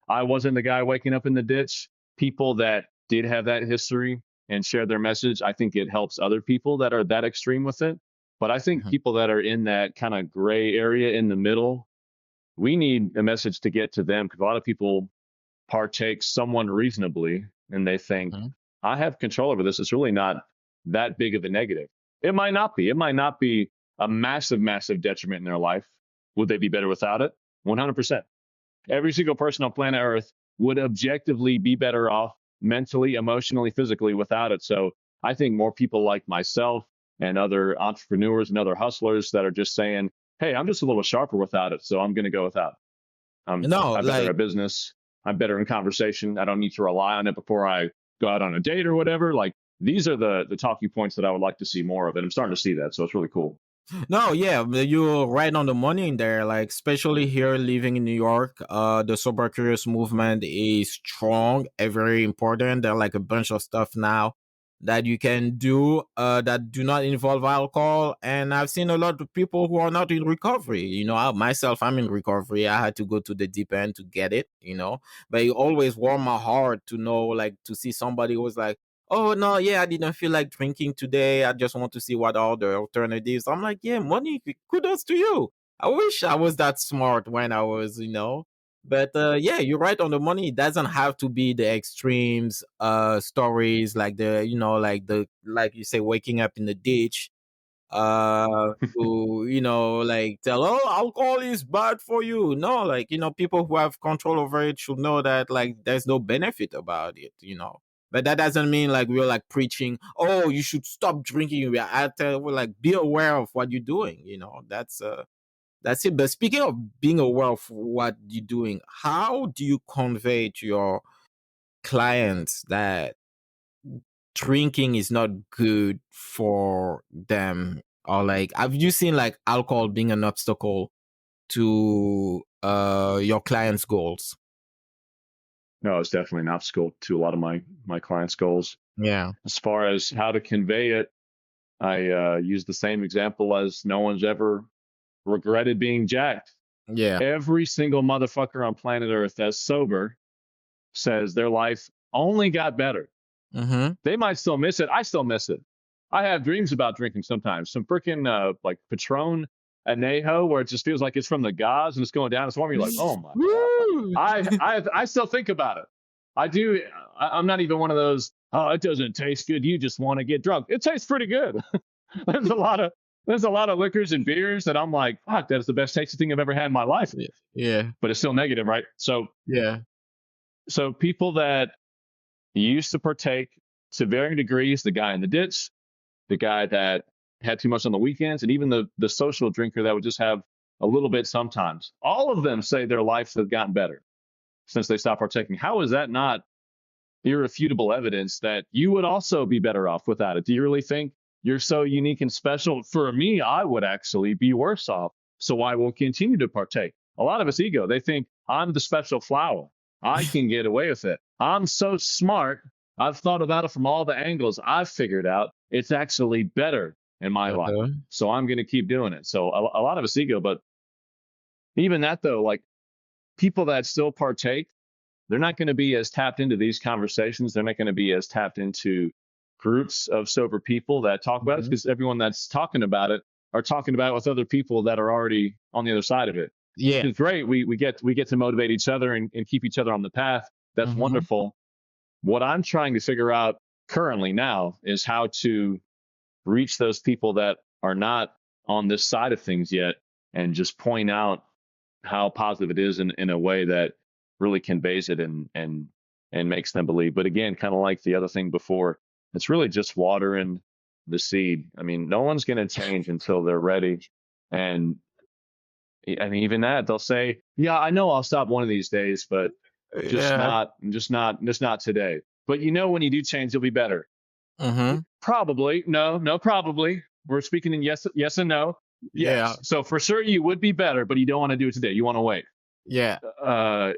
[SPEAKER 2] I wasn't the guy waking up in the ditch. People that did have that history and share their message, I think it helps other people that are that extreme with it. But I think
[SPEAKER 1] Mhm.
[SPEAKER 2] people that are in that kind of gray area in the middle, we need a message to get to them because a lot of people partake someone reasonably and they think,
[SPEAKER 1] Mhm.
[SPEAKER 2] I have control over this. It's really not that big of a negative. It might not be. It might not be a massive, massive detriment in their life. Would they be better without it? 100%. Every single person on planet Earth would objectively be better off mentally, emotionally, physically without it. So I think more people like myself and other entrepreneurs and other hustlers that are just saying, hey, I'm just a little sharper without it. So I'm going to go without.
[SPEAKER 1] No,
[SPEAKER 2] I'm better
[SPEAKER 1] like
[SPEAKER 2] at business. I'm better in conversation. I don't need to rely on it before I go out on a date or whatever. Like these are the talking points that I would like to see more of. And I'm starting to see that. So it's really cool.
[SPEAKER 1] no, yeah, but you're right on the money in there. Like, especially here living in New York, the sober curious movement is strong and very important. There are like a bunch of stuff now that you can do that do not involve alcohol. And I've seen a lot of people who are not in recovery. You know, myself, I'm in recovery. I had to go to the deep end to get it, you know, but it always warmed my heart to know, like, to see somebody who was like, oh no, yeah, I didn't feel like drinking today. I just want to see what are the alternatives. I'm like, yeah, money, kudos to you. I wish I was that smart when I was, you know. But yeah, you're right on the money. It doesn't have to be the extremes stories like the, you know, like the, like you say, waking up in the ditch to, you know, like tell, oh, alcohol is bad for you. No, like, you know, people who have control over it should know that like there's no benefit about it, you know. But that doesn't mean like we're like preaching, oh, you should stop drinking. We're like, be aware of what you're doing, you know. That's it. But speaking of being aware of what you're doing, how do you convey to your clients that drinking is not good for them, or like have you seen like alcohol being an obstacle to your clients' goals?
[SPEAKER 2] No, it's definitely an obstacle to a lot of my clients' goals.
[SPEAKER 1] Yeah.
[SPEAKER 2] As far as how to convey it, I use the same example as no one's ever regretted being jacked.
[SPEAKER 1] Yeah.
[SPEAKER 2] Every single motherfucker on planet Earth that's sober says their life only got better.
[SPEAKER 1] Mm-hmm.
[SPEAKER 2] They might still miss it. I still miss it. I have dreams about drinking sometimes. Some freaking like Patron Anejo, where it just feels like it's from the gods and it's going down. It's warm. You're like, oh my god. Like
[SPEAKER 1] Woo!
[SPEAKER 2] I still think about it. I do. I'm not even one of those. Oh, it doesn't taste good. You just want to get drunk. It tastes pretty good. there's a lot of there's a lot of liquors and beers that I'm like, fuck, that is the best tasting thing I've ever had in my life.
[SPEAKER 1] Yeah. Yeah.
[SPEAKER 2] But it's still negative, right? So
[SPEAKER 1] Yeah.
[SPEAKER 2] people that used to partake to varying degrees, the guy in the ditch, the guy that had too much on the weekends, and even the social drinker that would just have a little bit sometimes. All of them say their lives have gotten better since they stopped partaking. How is that not irrefutable evidence that you would also be better off without it? Do you really think you're so unique and special? For me, I would actually be worse off. So I will continue to partake. A lot of it's ego. They think I'm the special flower. I can get away with it. I'm so smart. I've thought about it from all the angles. I've figured out it's actually better in my life.
[SPEAKER 1] Uh-huh.
[SPEAKER 2] So I'm going to keep doing it. So a lot of it's ego. But even that, though, like people that still partake, they're not going to be as tapped into these conversations. They're not going to be as tapped into groups of sober people that talk about it,
[SPEAKER 1] Mhm.
[SPEAKER 2] because everyone that's talking about it are talking about it with other people that are already on the other side of it.
[SPEAKER 1] Yeah.
[SPEAKER 2] It's great. We get to motivate each other and keep each other on the path. That's
[SPEAKER 1] Mm-hmm.
[SPEAKER 2] wonderful. What I'm trying to figure out currently now is how to reach those people that are not on this side of things yet, and just point out how positive it is in a way that really conveys it and makes them believe. But again, kind of like the other thing before, it's really just watering the seed. I mean, no one's going to change until they're ready. And I mean, even that, they'll say, "Yeah, I know I'll stop one of these days, but
[SPEAKER 1] Yeah.
[SPEAKER 2] just not today." But when you do change, you'll be better.
[SPEAKER 1] Mm-hmm.
[SPEAKER 2] Probably. No, no, probably. We're speaking in yes and no.
[SPEAKER 1] Yeah.
[SPEAKER 2] Yes. So for sure you would be better, but you don't want to do it today. You want to wait.
[SPEAKER 1] Yeah.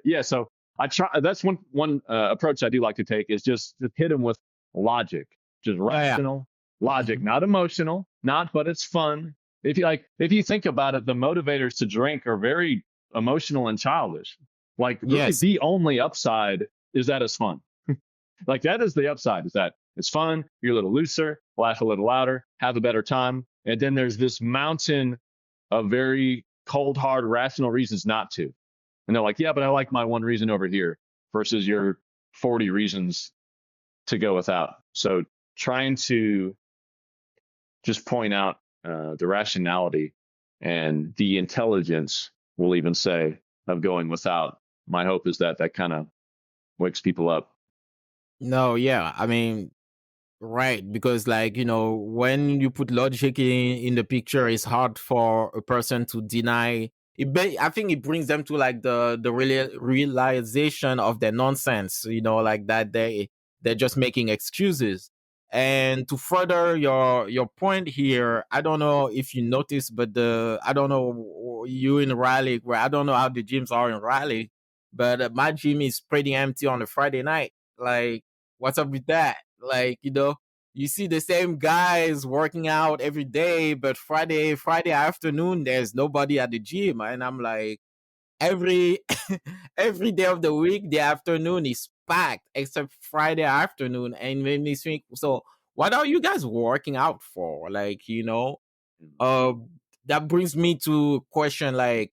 [SPEAKER 2] Yeah. So I try. That's one approach I do like to take, is just to hit them with logic, just
[SPEAKER 1] Yeah. Yeah.
[SPEAKER 2] rational logic,
[SPEAKER 1] Mhm.
[SPEAKER 2] not emotional, not. But it's fun. If you think about it, the motivators to drink are very emotional and childish. Like really,
[SPEAKER 1] Yes.
[SPEAKER 2] the only upside is that it's fun. Like that is the upside, is that it's fun, you're a little looser, laugh a little louder, have a better time. And then there's this mountain of very cold, hard, rational reasons not to. And they're like, yeah, but I like my one reason over here versus your 40 reasons to go without. So trying to just point out the rationality and the intelligence, we'll even say, of going without. My hope is that that kind of wakes people up.
[SPEAKER 1] No, yeah. I mean, right, because like, when you put logic in the picture, it's hard for a person to deny it. I think it brings them to like the realization of their nonsense, like that they're just making excuses. And to further your point here, I don't know if you noticed, but I don't know you in Raleigh, where I don't know how the gyms are in Raleigh, but my gym is pretty empty on a Friday night. Like, what's up with that? Like, you see the same guys working out every day, but Friday afternoon, there's nobody at the gym. And I'm like, every every day of the week, the afternoon is packed except Friday afternoon. And made me think, so what are you guys working out for? Like, uh that brings me to question, like,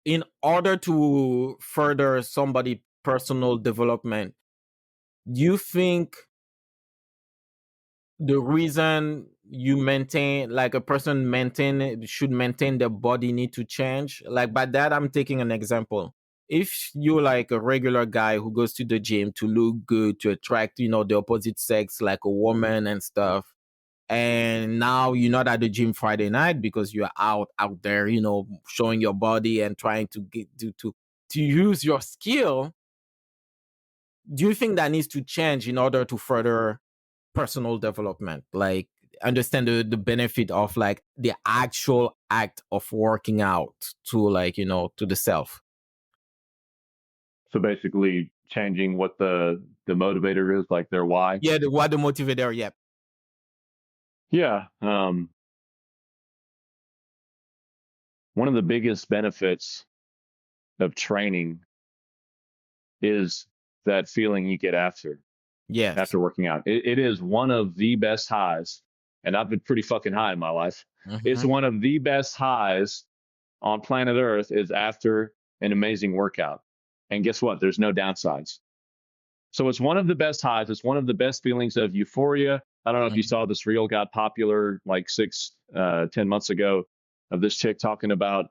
[SPEAKER 1] in order to further somebody personal development, do you think the reason you maintain, like, a person should maintain their body need to change? Like, by that I'm taking an example. If you're like a regular guy who goes to the gym to look good, to attract, the opposite sex, like a woman and stuff, and now you're not at the gym Friday night because you're out there, showing your body and trying to get to use your skill, do you think that needs to change in order to further personal development? Like understand the benefit of like the actual act of working out to like, to the self.
[SPEAKER 2] So basically changing what the motivator is, like their why.
[SPEAKER 1] Yeah, what the motivator, yeah.
[SPEAKER 2] Yeah. One of the biggest benefits of training is that feeling you get
[SPEAKER 1] Yes.
[SPEAKER 2] after working out. It is one of the best highs, and I've been pretty fucking high in my life. It's
[SPEAKER 1] Mm-hmm.
[SPEAKER 2] one of the best highs on planet Earth is after an amazing workout. And guess what? There's no downsides. So it's one of the best highs. It's one of the best feelings of euphoria. I don't know if you saw this reel got popular like 10 months ago of this chick talking about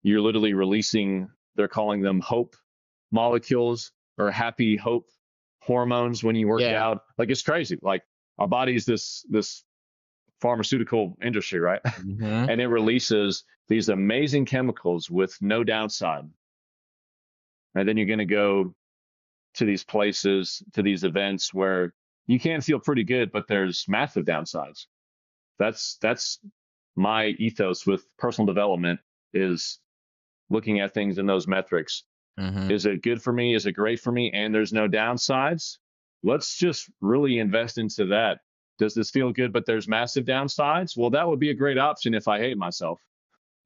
[SPEAKER 2] you're literally releasing, they're calling them hope molecules or happy hope hormones when you work
[SPEAKER 1] Yeah.
[SPEAKER 2] out. Like it's crazy. Like our body's this pharmaceutical industry, right?
[SPEAKER 1] Mm-hmm.
[SPEAKER 2] And it releases these amazing chemicals with no downside. And then you're going to go to these places, to these events where you can feel pretty good, but there's massive downsides. That's my ethos with personal development is looking at things in those metrics.
[SPEAKER 1] Mm-hmm.
[SPEAKER 2] Is it good for me? Is it great for me? And there's no downsides. Let's just really invest into that. Does this feel good, but there's massive downsides? Well, that would be a great option if I hate myself.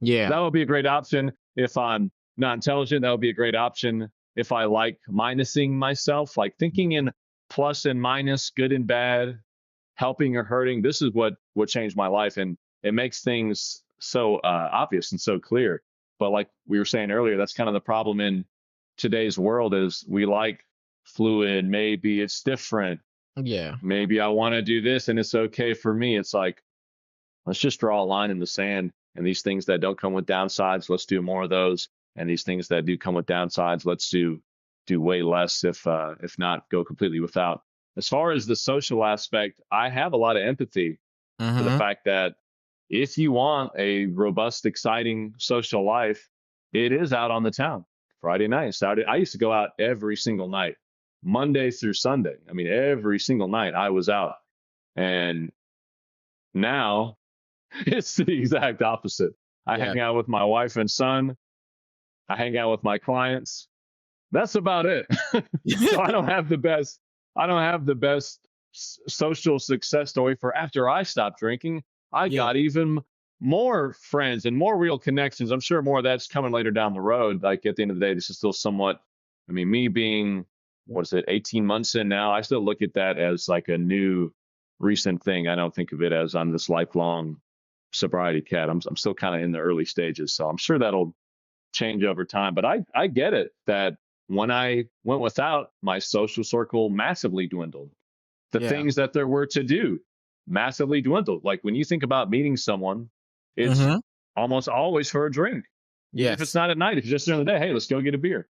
[SPEAKER 1] Yeah.
[SPEAKER 2] That would be a great option if I'm not intelligent. That would be a great option if I like minusing myself, like thinking in plus and minus, good and bad, helping or hurting. This is what changed my life, and it makes things so obvious and so clear. But like we were saying earlier, that's kind of the problem in today's world is we like fluid. Maybe it's different.
[SPEAKER 1] Yeah.
[SPEAKER 2] Maybe I want to do this, and it's okay for me. It's like let's just draw a line in the sand. And these things that don't come with downsides, let's do more of those. And these things that do come with downsides, let's do way less, if not go completely without. As far as the social aspect, I have a lot of empathy for the
[SPEAKER 1] Mm-hmm.
[SPEAKER 2] fact that if you want a robust, exciting social life, it is out on the town. Friday night, Saturday. I used to go out every single night, Monday through Sunday. I mean, every single night I was out. And now it's the exact opposite. I
[SPEAKER 1] Yeah.
[SPEAKER 2] hang out with my wife and son. I hang out with my clients. That's about it. So I don't have the best social success story for after I stopped drinking. I
[SPEAKER 1] Yeah.
[SPEAKER 2] got even more friends and more real connections. I'm sure more of that's coming later down the road. Like at the end of the day, this is still somewhat, I mean, me being, what is it, 18 months in now, I still look at that as like a new recent thing. I don't think of it as I'm this lifelong sobriety cat. I'm still kind of in the early stages. So I'm sure that'll change over time. But I get it that when I went without, my social circle massively dwindled. The
[SPEAKER 1] Yeah.
[SPEAKER 2] things that there were to do massively dwindled. Like when you think about meeting someone, it's
[SPEAKER 1] Mm-hmm.
[SPEAKER 2] almost always for a drink. Even if it's
[SPEAKER 1] Yes.
[SPEAKER 2] not at night, if it's just during the day, hey, let's go get a beer.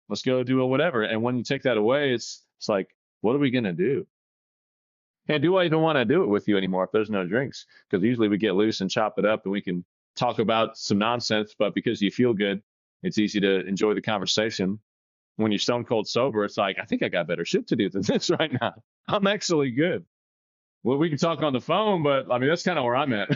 [SPEAKER 2] Let's go do a whatever. And when you take that away, it's like, what are we gonna do? And do I even want to do it with you anymore if there's no drinks? Because usually we get loose and chop it up and we can talk about some nonsense, but because you feel good, it's easy to enjoy the conversation. When you're stone cold sober, it's like, I think I got better shit to do than this right now. I'm actually good. Well, we can talk on the phone, but I mean, that's kind of where I'm at.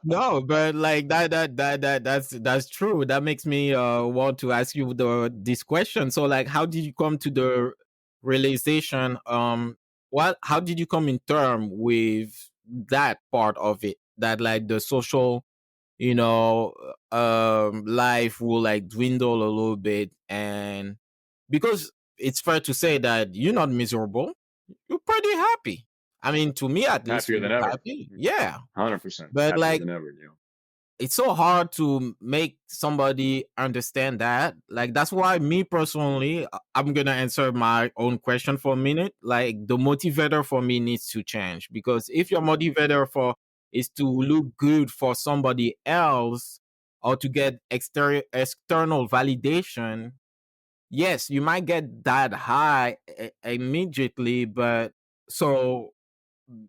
[SPEAKER 1] No, but like that's true. That makes me want to ask you this question. So like how did you come to the realization what how did you come in term with that part of it, that like the social, life will like dwindle a little bit, and because it's fair to say that you're not miserable, you're pretty happy. I mean, to me at least, you
[SPEAKER 2] Happier than
[SPEAKER 1] look
[SPEAKER 2] ever.
[SPEAKER 1] happy. Yeah.
[SPEAKER 2] 100%
[SPEAKER 1] But
[SPEAKER 2] happier
[SPEAKER 1] like
[SPEAKER 2] than ever. You know,
[SPEAKER 1] it's so hard to make somebody understand that. Like that's why me personally, I'm gonna answer my own question for a minute. Like the motivator for me needs to change, because if your motivator for is to look good for somebody else or to get external validation, yes, you might get that high immediately, so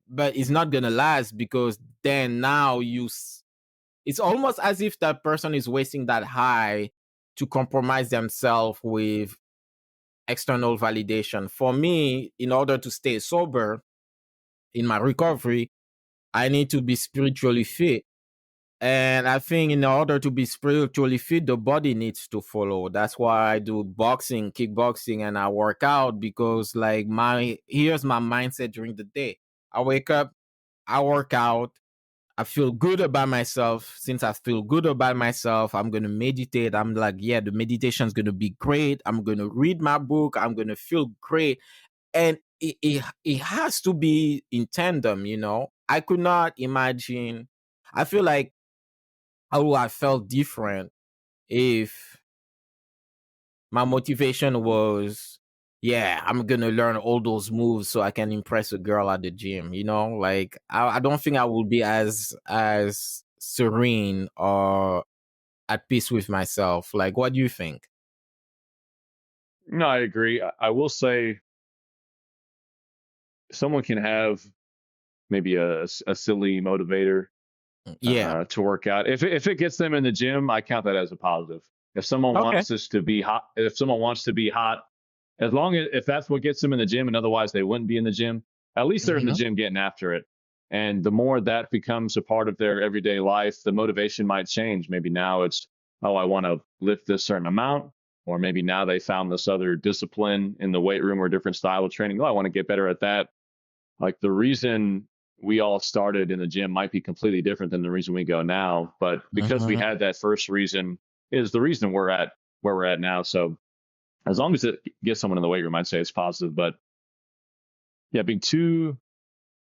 [SPEAKER 1] but it's not gonna last, because then now it's almost as if that person is wasting that high to compromise themselves with external validation. For me, in order to stay sober in my recovery, I need to be spiritually fit. And I think in order to be spiritually fit, the body needs to follow. That's why I do boxing, kickboxing, and I work out because like here's my mindset during the day. I wake up, I work out, I feel good about myself. Since I feel good about myself, I'm gonna meditate. I'm like, yeah, the meditation is gonna be great. I'm gonna read my book. I'm gonna feel great, and it has to be in tandem. I could not imagine. I feel like how I felt different if my motivation was, yeah, I'm gonna learn all those moves so I can impress a girl at the gym. Like I don't think I will be as serene or at peace with myself. Like, what do you think?
[SPEAKER 2] No, I agree. I will say someone can have maybe a silly motivator
[SPEAKER 1] Yeah.
[SPEAKER 2] to work out. If it gets them in the gym, I count that as a positive. If someone
[SPEAKER 1] Okay.
[SPEAKER 2] wants this to be hot, if someone wants to be hot, as long as if that's what gets them in the gym, and otherwise they wouldn't be in the gym, at least they're in the
[SPEAKER 1] Hmm.
[SPEAKER 2] gym getting after it. And the more that becomes a part of their everyday life, the motivation might change. Maybe now it's, oh, I want to lift this certain amount, or maybe now they found this other discipline in the weight room or different style of training. Oh, I want to get better at that. Like the reason we all started in the gym might be completely different than the reason we go now, but because we
[SPEAKER 1] Hmm.
[SPEAKER 2] had that first reason is the reason we're at where we're at now. So as long as it gets someone in the weight room, I'd say it's positive. But yeah, being too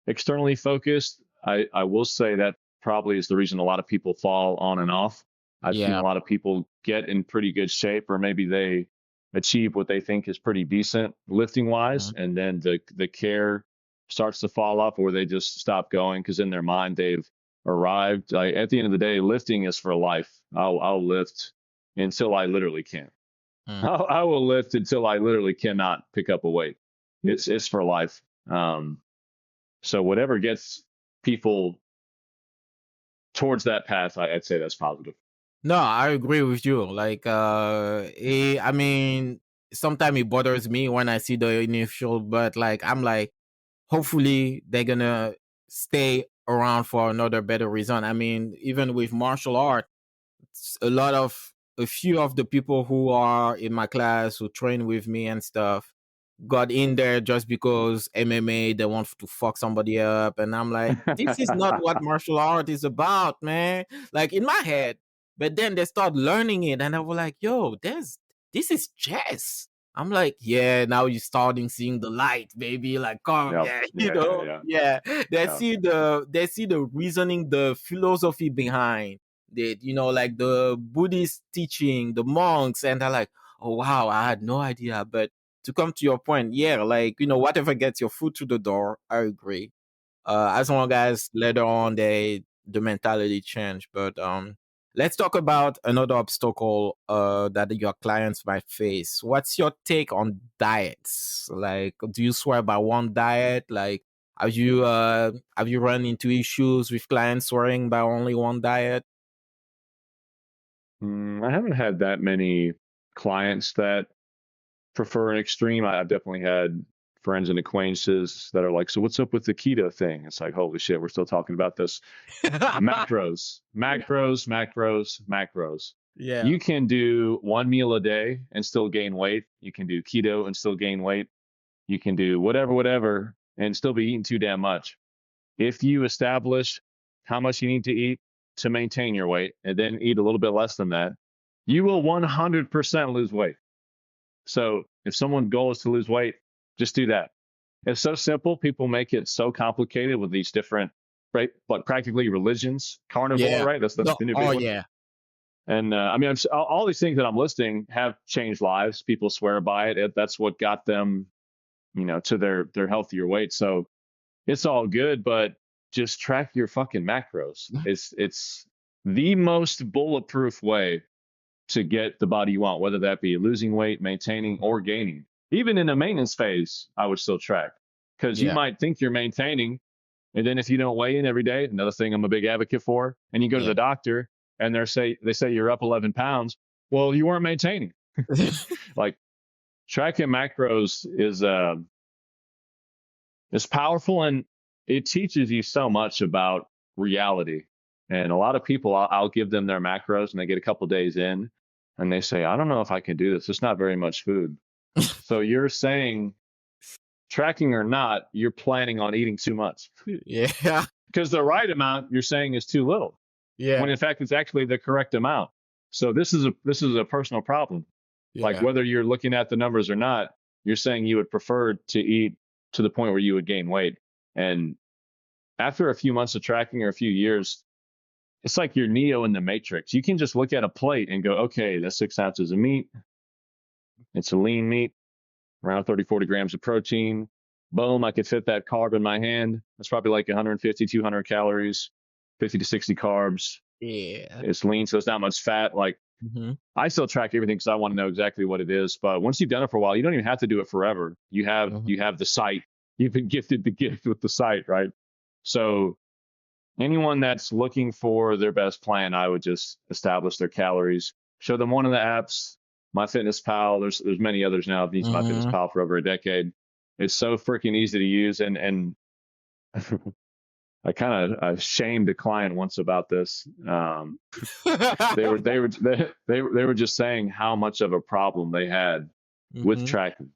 [SPEAKER 2] externally focused, I will say that probably is the reason a lot of people fall on and off. I've seen a
[SPEAKER 1] Yeah.
[SPEAKER 2] lot of people get in pretty good shape, or maybe they achieve what they think is pretty decent lifting wise,
[SPEAKER 1] Mhm.
[SPEAKER 2] and then the care starts to fall off, or they just stop going because in their mind they've arrived. Like, at the end of the day, lifting is for life. I'll lift until I literally can't.
[SPEAKER 1] Mm.
[SPEAKER 2] I will lift until I literally cannot pick up a weight. It's for life. So whatever gets people towards that path, I'd say that's positive.
[SPEAKER 1] No, I agree with you. Like, I mean, sometimes it bothers me when I see the initial, but like, I'm like, hopefully they're gonna stay around for another better reason. I mean, even with martial art, a few of the people who are in my class who train with me and stuff got in there just because MMA they want to fuck somebody up, and I'm like, this is not what martial art is about, man. Like in my head, but then they start learning it, and I was like, yo, this is chess. I'm like, yeah, now you're starting seeing the light, baby. Like, come,
[SPEAKER 2] Yep.
[SPEAKER 1] yeah,
[SPEAKER 2] Yeah. Yeah.
[SPEAKER 1] yeah.
[SPEAKER 2] Yeah.
[SPEAKER 1] They see the reasoning, the philosophy behind it. Like the Buddhist teaching, the monks, and they're like, oh wow, I had no idea. But to come to your point, yeah, like whatever gets your foot to the door, I agree. As long as later on the mentality change. But let's talk about another obstacle that your clients might face. What's your take on diets? Like, do you swear by one diet? Like, have you run into issues with clients swearing by only one diet?
[SPEAKER 2] I haven't had that many clients that prefer an extreme. I've definitely had friends and acquaintances that are like, so what's up with the keto thing? It's like, holy shit, we're still talking about this. Macros, macros, macros, macros.
[SPEAKER 1] Yeah.
[SPEAKER 2] You can do one meal a day and still gain weight. You can do keto and still gain weight. You can do whatever, and still be eating too damn much. If you establish how much you need to eat to maintain your weight and then eat a little bit less than that, you will 100% lose weight. So if someone's goal is to lose weight, just do that. It's so simple. People make it so complicated with these different, right? Like practically religions, carnivore,
[SPEAKER 1] Yeah.
[SPEAKER 2] right? That's
[SPEAKER 1] No.
[SPEAKER 2] the new
[SPEAKER 1] Oh
[SPEAKER 2] big one.
[SPEAKER 1] yeah.
[SPEAKER 2] And I mean, all these things that I'm listing have changed lives. People swear by it. That's what got them, to their healthier weight. So it's all good, but just track your fucking macros. It's the most bulletproof way to get the body you want, whether that be losing weight, maintaining, or gaining. Even in a maintenance phase, I would still track because you
[SPEAKER 1] Yeah.
[SPEAKER 2] might think you're maintaining, and then if you don't weigh in every day, another thing I'm a big advocate for, and you go to
[SPEAKER 1] Yeah.
[SPEAKER 2] the doctor and they say you're up 11 pounds, well, you weren't maintaining. Like tracking macros is powerful, and it teaches you so much about reality. And a lot of people, I'll give them their macros, and they get a couple days in, and they say, "I don't know if I can do this. It's not very much food." So you're saying, tracking or not, you're planning on eating too much
[SPEAKER 1] Yeah.
[SPEAKER 2] because the right amount you're saying is too little, when
[SPEAKER 1] Yeah.
[SPEAKER 2] in fact it's actually the correct amount. So this is a personal problem. Like,
[SPEAKER 1] Yeah.
[SPEAKER 2] whether you're looking at the numbers or not, you're saying you would prefer to eat to the point where you would gain weight. And after a few months of tracking or a few years, it's like you're Neo in the Matrix. You can just look at a plate and go, okay, that's 6 ounces of meat. It's a lean meat, around 30, 40 grams of protein. Boom, I could fit that carb in my hand. That's probably like 150, 200 calories, 50 to 60 carbs.
[SPEAKER 1] Yeah.
[SPEAKER 2] It's lean, so it's not much fat. Like,
[SPEAKER 1] Mhm.
[SPEAKER 2] I still track everything because I want to know exactly what it is. But once you've done it for a while, you don't even have to do it forever. You have
[SPEAKER 1] Mhm.
[SPEAKER 2] you have the sight. You've been gifted the gift with the sight, right? So anyone that's looking for their best plan, I would just establish their calories, show them one of the apps, MyFitnessPal. There's many others now. I've used
[SPEAKER 1] Mhm.
[SPEAKER 2] MyFitnessPal for over a decade. It's so freaking easy to use, and I kind of shamed a client once about this. They were just saying how much of a problem they had with
[SPEAKER 1] Mhm.
[SPEAKER 2] tracking,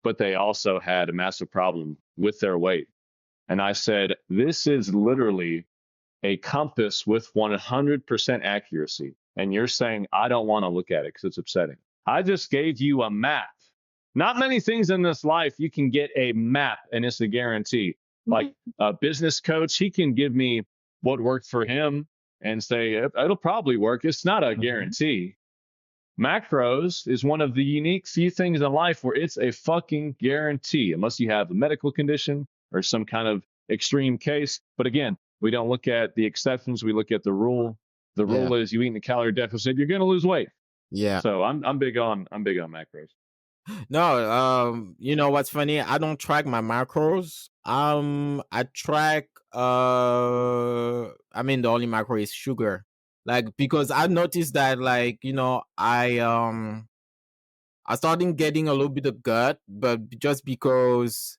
[SPEAKER 2] but they also had a massive problem with their weight. And I said, this is literally a compass with 100% accuracy. And you're saying, I don't want to look at it because it's upsetting. I just gave you a map. Not many things in this life you can get a map and it's a guarantee. Like a business coach, he can give me what worked for him and say, it'll probably work. It's not a
[SPEAKER 1] Mhm.
[SPEAKER 2] guarantee. Macros is one of the unique few things in life where it's a fucking guarantee, unless you have a medical condition or some kind of extreme case. But again, we don't look at the exceptions. We look at the rule. The
[SPEAKER 1] Yeah.
[SPEAKER 2] rule is you eat in a calorie deficit, you're going to lose weight.
[SPEAKER 1] Yeah.
[SPEAKER 2] So I'm big on macros.
[SPEAKER 1] No, you know what's funny? I don't track my macros. I track I mean the only macro is sugar. Like because I noticed that like, I started getting a little bit of gut, but just because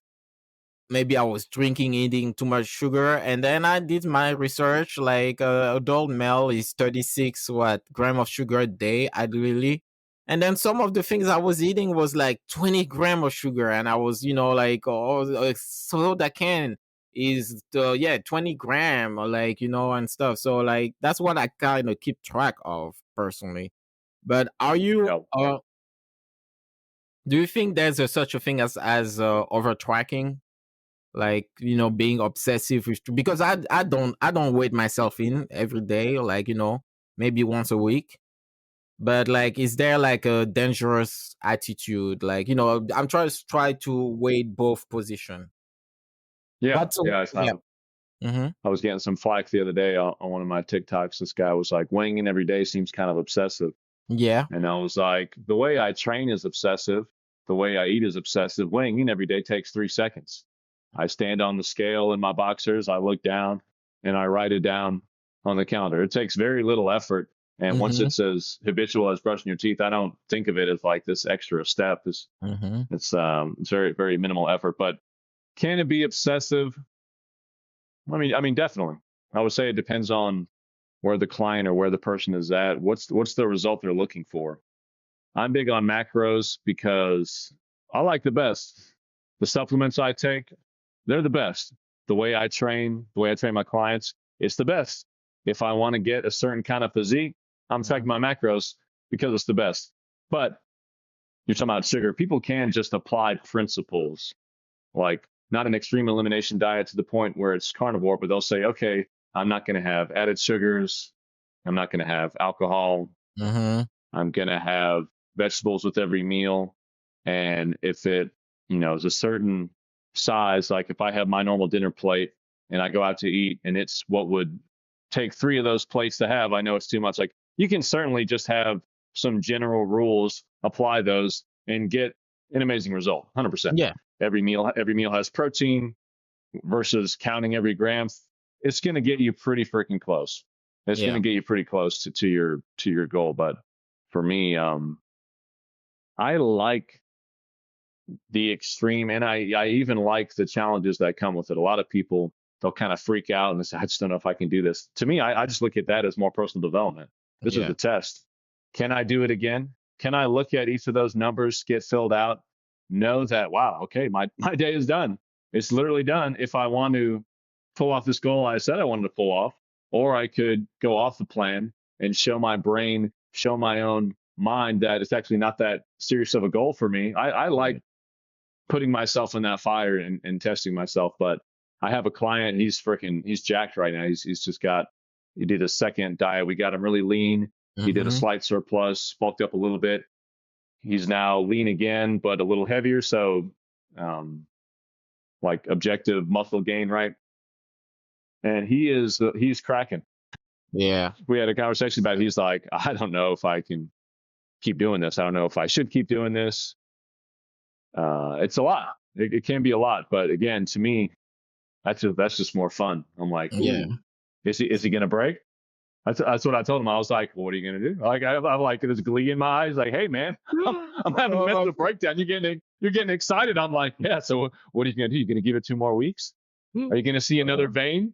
[SPEAKER 1] maybe I was drinking, eating too much sugar. And then I did my research. Like adult male is 36 what gram of sugar a day, ideally. And then some of the things I was eating was like 20 gram of sugar, and I was, like, oh, so that can is the 20 gram, or like and stuff. So like that's what I kind of keep track of personally. But are you?
[SPEAKER 2] Yeah.
[SPEAKER 1] Do you think there's such a thing as over tracking? Like being obsessive with, because I don't weigh myself in every day, like maybe once a week. But like is there like a dangerous attitude, like I'm try to weigh both position,
[SPEAKER 2] Yeah.
[SPEAKER 1] but so
[SPEAKER 2] Yeah.
[SPEAKER 1] yeah. Mm-hmm.
[SPEAKER 2] I was getting some flack the other day on one of my TikToks. This guy was like, weighing in every day seems kind of obsessive.
[SPEAKER 1] Yeah.
[SPEAKER 2] And I was like, the way I train is obsessive. The way I eat is obsessive. Weighing in every day takes 3 seconds. I stand on the scale in my boxers, I look down, and I write it down on the calendar. It takes very little effort. And once
[SPEAKER 1] Mm-hmm.
[SPEAKER 2] it's as habitual as brushing your teeth, I don't think of it as like this extra step.
[SPEAKER 1] Mm-hmm.
[SPEAKER 2] It's very, very minimal effort. But can it be obsessive? I mean, definitely. I would say it depends on where the client or where the person is at. What's the result they're looking for? I'm big on macros because I like the best. The supplements I take, they're the best. The way I train my clients, it's the best. If I want to get a certain kind of physique, I'm tracking my macros because it's the best. But you're talking about sugar. People can just apply principles, like not an extreme elimination diet to the point where it's carnivore, but they'll say, okay, I'm not going to have added sugars. I'm not going to have alcohol.
[SPEAKER 1] Mm-hmm.
[SPEAKER 2] I'm going to have vegetables with every meal. And if it, is a certain size, like if I have my normal dinner plate and I go out to eat and it's what would take 3 of those plates to have, I know it's too much. Like, you can certainly just have some general rules, apply those, and get an amazing result. 100%.
[SPEAKER 1] Yeah.
[SPEAKER 2] Every meal has protein versus counting every gram. It's going to get you pretty freaking close. It's going
[SPEAKER 1] Yeah.
[SPEAKER 2] to get you pretty close to your goal. But for me, I like the extreme, and I even like the challenges that come with it. A lot of people, they'll kind of freak out and say, I just don't know if I can do this. To me, I just look at that as more personal development. This is
[SPEAKER 1] Yeah.
[SPEAKER 2] the test. Can I do it again? Can I look at each of those numbers get filled out, know that, wow, okay, my day is done. It's literally done. If I want to pull off this goal I said I wanted to pull off, or I could go off the plan and show my brain, show my own mind that it's actually not that serious of a goal for me. I like
[SPEAKER 1] Yeah.
[SPEAKER 2] putting myself in that fire and testing myself. But I have a client, he's jacked right now. He's just got, he did a second diet. We got him really lean. He did a
[SPEAKER 1] Mm-hmm.
[SPEAKER 2] slight surplus, bulked up a little bit. He's now lean again, but a little heavier. So, um, like objective muscle gain, right? And he's cracking.
[SPEAKER 1] Yeah.
[SPEAKER 2] We had a conversation about it. He's like, I don't know if I can keep doing this. I don't know if I should keep doing this. It's a lot. It can be a lot, but again, to me, that's just more fun. I'm like,
[SPEAKER 1] Yeah.
[SPEAKER 2] ooh, is he gonna break? That's what I told him. I was like, well, what are you gonna do? Like I'm like this glee in my eyes. Like, hey man, I'm having a
[SPEAKER 1] Oh,
[SPEAKER 2] mental breakdown. You're getting excited. I'm like, yeah. So what are you gonna do? You gonna give it 2 more weeks? Are you gonna see another vein?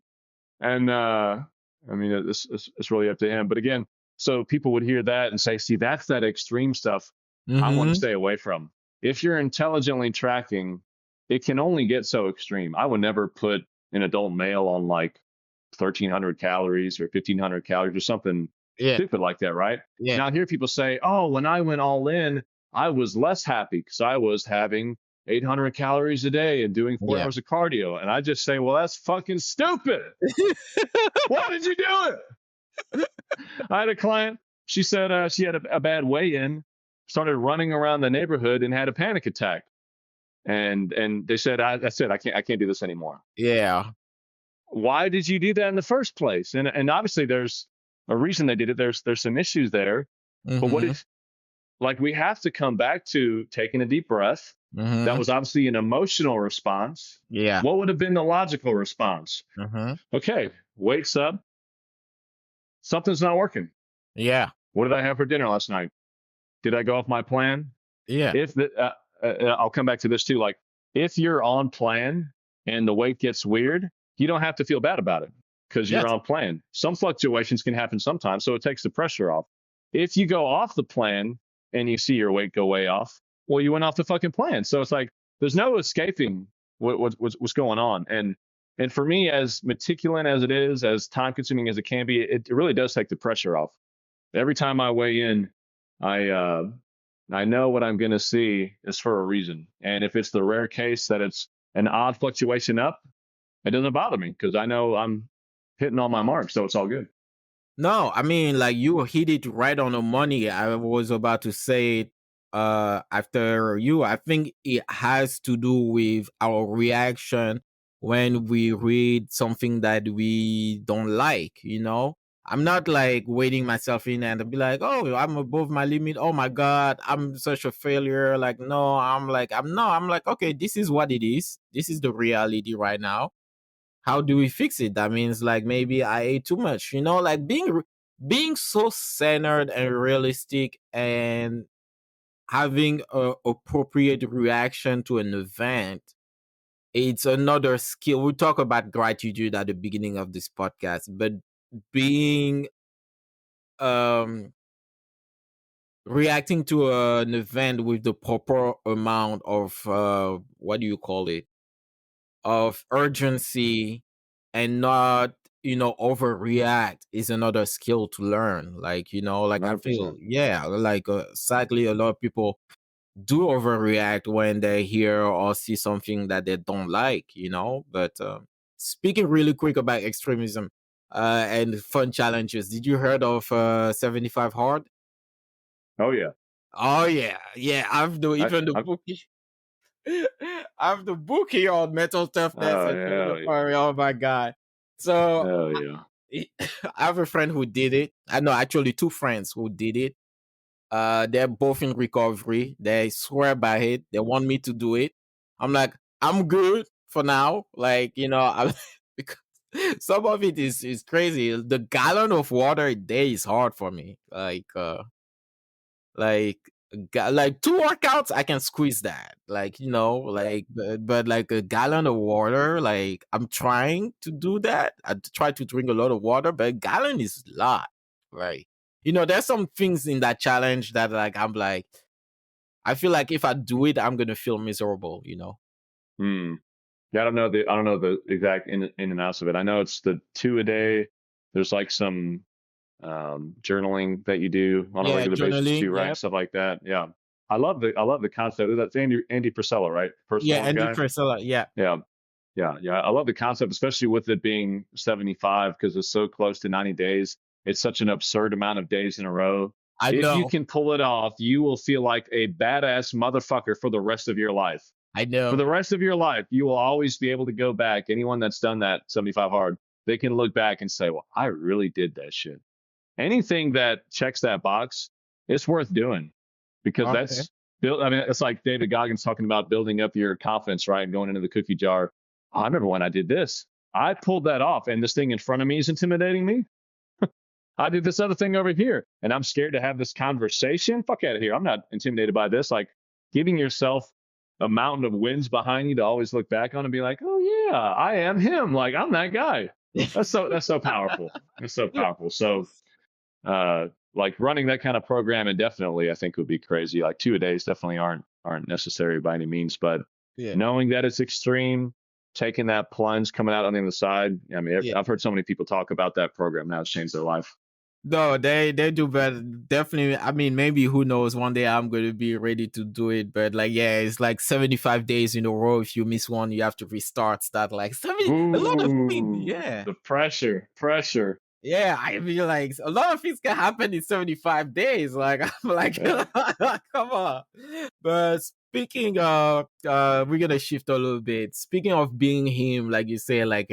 [SPEAKER 2] And I mean, it's really up to him. But again, so people would hear that and say, see, that's that extreme stuff I want to
[SPEAKER 1] mm-hmm.
[SPEAKER 2] stay away from. If you're intelligently tracking, it can only get so extreme. I would never put an adult male on like 1,300 calories or 1,500 calories or something
[SPEAKER 1] Yeah.
[SPEAKER 2] stupid like that, right?
[SPEAKER 1] Yeah.
[SPEAKER 2] Now, I hear people say, oh, when I went all in, I was less happy because I was having 800 calories a day and doing four
[SPEAKER 1] Yeah.
[SPEAKER 2] hours of cardio. And I just say, well, that's fucking stupid. Why did you do it? I had a client. She said she had a bad weigh-in, started running around the neighborhood, and had a panic attack. And they said, I said, I can't do this anymore.
[SPEAKER 1] Yeah.
[SPEAKER 2] Why did you do that in the first place? And obviously there's a reason they did it. There's some issues there. But what
[SPEAKER 1] Mm-hmm.
[SPEAKER 2] if, like, we have to come back to taking a deep breath. That
[SPEAKER 1] Mm-hmm.
[SPEAKER 2] was obviously an emotional response.
[SPEAKER 1] Yeah.
[SPEAKER 2] What would have been the logical response?
[SPEAKER 1] Mm-hmm.
[SPEAKER 2] Okay, wakes up, something's not working.
[SPEAKER 1] Yeah.
[SPEAKER 2] What did I have for dinner last night? Did I go off my plan?
[SPEAKER 1] Yeah.
[SPEAKER 2] If the, I'll come back to this too. Like, if you're on plan and the weight gets weird, you don't have to feel bad about it because you're
[SPEAKER 1] Yes.
[SPEAKER 2] on plan. Some fluctuations can happen sometimes, so it takes the pressure off. If you go off the plan and you see your weight go way off, well, you went off the fucking plan. So it's like there's no escaping what's going on. And for me, as meticulous as it is, as time consuming as it can be, it really does take the pressure off. Every time I weigh in, I uh, I know what I'm going to see is for a reason. And if it's the rare case that it's an odd fluctuation up, it doesn't bother me because I know I'm hitting all my marks, so it's all good.
[SPEAKER 1] No, I mean, like you hit it right on the money. I was about to say it after you. I think it has to do with our reaction when we read something that we don't like, you know? I'm not like waiting myself in and be like, oh, I'm above my limit. Oh my God, I'm such a failure. Like, no, I'm like, okay, this is what it is. This is the reality right now. How do we fix it? That means like maybe I ate too much, you know, like being so centered and realistic and having a appropriate reaction to an event. It's another skill. We talk about gratitude at the beginning of this podcast, but being um reacting to an event with the proper amount of what do you call it, of urgency and not, you know, overreact is another skill to learn. Like, you know, like I feel,
[SPEAKER 2] 100%.
[SPEAKER 1] yeah, like sadly a lot of people do overreact when they hear or see something that they don't like, you know. But speaking really quick about extremism and fun challenges, did you heard of 75 hard?
[SPEAKER 2] Oh, yeah.
[SPEAKER 1] Oh yeah, yeah, I've the
[SPEAKER 2] I,
[SPEAKER 1] even the
[SPEAKER 2] I,
[SPEAKER 1] book. I have the book here on mental toughness
[SPEAKER 2] oh,
[SPEAKER 1] and physical
[SPEAKER 2] hell yeah.
[SPEAKER 1] power. Oh my god! So
[SPEAKER 2] Hell yeah.
[SPEAKER 1] I have a friend who did it. I know actually two friends who did it. They're both in recovery. They swear by it. They want me to do it. I'm like, I'm good for now. Like, you know, I, because some of it is crazy. The gallon of water a day is hard for me. Like like 2 workouts, I can squeeze that. Like, like, but like a gallon of water, like I'm trying to do that. I try to drink a lot of water, but a gallon is a lot, right? There's some things in that challenge that like I'm like, I feel like if I do it, I'm gonna feel miserable.
[SPEAKER 2] Hmm. Yeah, I don't know the exact in and outs of it. I know it's the 2 a day. There's like some journaling that you do on a
[SPEAKER 1] Yeah,
[SPEAKER 2] regular basis
[SPEAKER 1] journaling.
[SPEAKER 2] too, right?
[SPEAKER 1] Yeah,
[SPEAKER 2] Stuff like that. Yeah, I love the concept. That's Andy Priscilla, right?
[SPEAKER 1] yeah,
[SPEAKER 2] Personal
[SPEAKER 1] Andy
[SPEAKER 2] guy.
[SPEAKER 1] Frisella. Yeah,
[SPEAKER 2] Yeah, yeah. I love the concept, especially with it being 75 because it's so close to 90 days. It's such an absurd amount of days in a row.
[SPEAKER 1] I
[SPEAKER 2] If you
[SPEAKER 1] know,
[SPEAKER 2] can pull it off, you will feel like a badass motherfucker for the rest of your life.
[SPEAKER 1] I
[SPEAKER 2] For the
[SPEAKER 1] know.
[SPEAKER 2] rest of your life, you will always be able to go back. Anyone that's done that 75 hard, they can look back and say, well, I really did that shit. Anything that checks that box, it's worth doing because
[SPEAKER 1] Okay.
[SPEAKER 2] that's built. I mean, it's like David Goggins talking about building up your confidence, right? And going into the cookie jar. Oh, I remember when I did this. I pulled that off, and this thing in front of me is intimidating me. I did this other thing over here, and I'm scared to have this conversation. Fuck out of here. I'm not intimidated by this. Like giving yourself a mountain of wins behind you to always look back on and be like, oh yeah, I am him. Like I'm that guy. That's so powerful. That's so powerful. So like running that kind of program indefinitely, I think would be crazy. Like 2 a days definitely aren't necessary by any means, but
[SPEAKER 1] Yeah,
[SPEAKER 2] knowing that it's extreme, taking that plunge, coming out on the other side. I mean,
[SPEAKER 1] yeah.
[SPEAKER 2] I've heard so many people talk about that program now. It's changed their life.
[SPEAKER 1] No, they do better. Definitely. I mean, maybe who knows? One day I'm going to be ready to do it. But like, yeah, it's like 75 days in a row. If you miss one, you have to restart. Start like 70. A lot of things.
[SPEAKER 2] Ooh,
[SPEAKER 1] Yeah,
[SPEAKER 2] the pressure.
[SPEAKER 1] yeah. I feel like a lot of things can happen in 75 days. Like I'm like,
[SPEAKER 2] Yeah.
[SPEAKER 1] come on. But speaking of, we're gonna shift a little bit. Speaking of being him, like you say, like